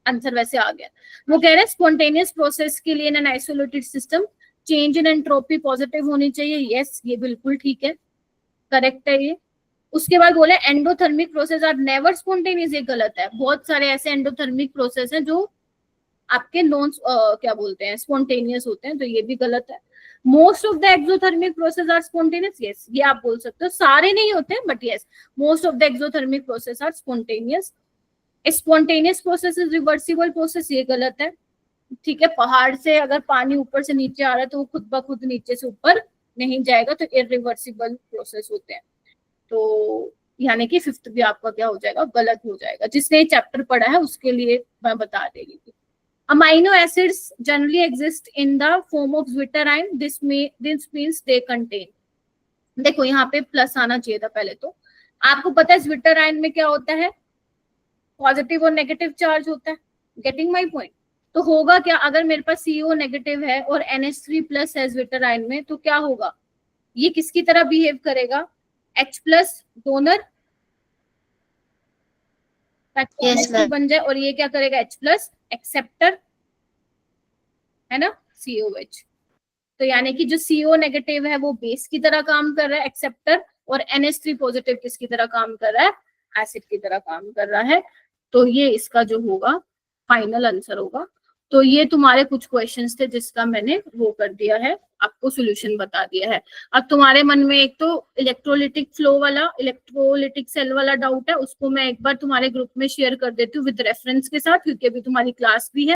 आंसर वैसे आ गया। वो कह रहे हैं स्पॉन्टेनियस प्रोसेस के लिए in an isolated system change in entropy positive होनी चाहिए, यस ये बिल्कुल ठीक है, करेक्ट है ये। उसके बाद बोले endothermic process are never spontaneous, ये गलत है। बहुत सारे ऐसे एंडोथर्मिक प्रोसेस हैं जो आपके नॉन क्या बोलते हैं स्पॉन्टेनियस होते हैं, तो ये भी गलत है। Most of the exothermic process are spontaneous, yes ये आप बोल सकते हो, सारे नहीं होते but yes most of the exothermic process are spontaneous. Spontaneous process is reversible process, ये गलत है, ठीक है। पहाड़ से अगर पानी ऊपर से नीचे आ रहा है तो वो खुद ब खुद नीचे से ऊपर नहीं जाएगा, तो इरिवर्सिबल प्रोसेस होते हैं। तो यानी कि 5th भी आपका क्या हो जाएगा, गलत हो जाएगा। जिसने चैप्टर पढ़ा है उसके लिए मैं बता दे रही थी। Amino acids generally exist in the form of zwitterion, this means they contain, देखो यहाँ पे प्लस आना चाहिए था पहले। तो आपको पता है ज्विटराइन में क्या होता है, पॉजिटिव और नेगेटिव चार्ज होता है। Getting my point? तो होगा क्या, अगर मेरे पास CO नेगेटिव है और NH3 प्लस है ज्विटराइन में, तो क्या होगा, ये किसकी तरह बिहेव करेगा, H प्लस डोनर बन जाए, और ये क्या करेगा H प्लस एक्सेप्टर, है ना, COH। तो यानी कि जो CO नेगेटिव है वो बेस की तरह काम कर रहा है एक्सेप्टर, और NH3 पॉजिटिव किसकी तरह काम कर रहा है, एसिड की तरह काम कर रहा है। तो ये इसका जो होगा फाइनल आंसर होगा। तो ये तुम्हारे कुछ क्वेश्चंस थे जिसका मैंने वो कर दिया है, आपको सॉल्यूशन बता दिया है। अब तुम्हारे मन में एक तो इलेक्ट्रोलिटिक फ्लो वाला, इलेक्ट्रोलिटिक सेल वाला डाउट है, उसको मैं एक बार तुम्हारे ग्रुप में शेयर कर देती हूँ विद रेफरेंस के साथ, क्योंकि अभी तुम्हारी क्लास भी है।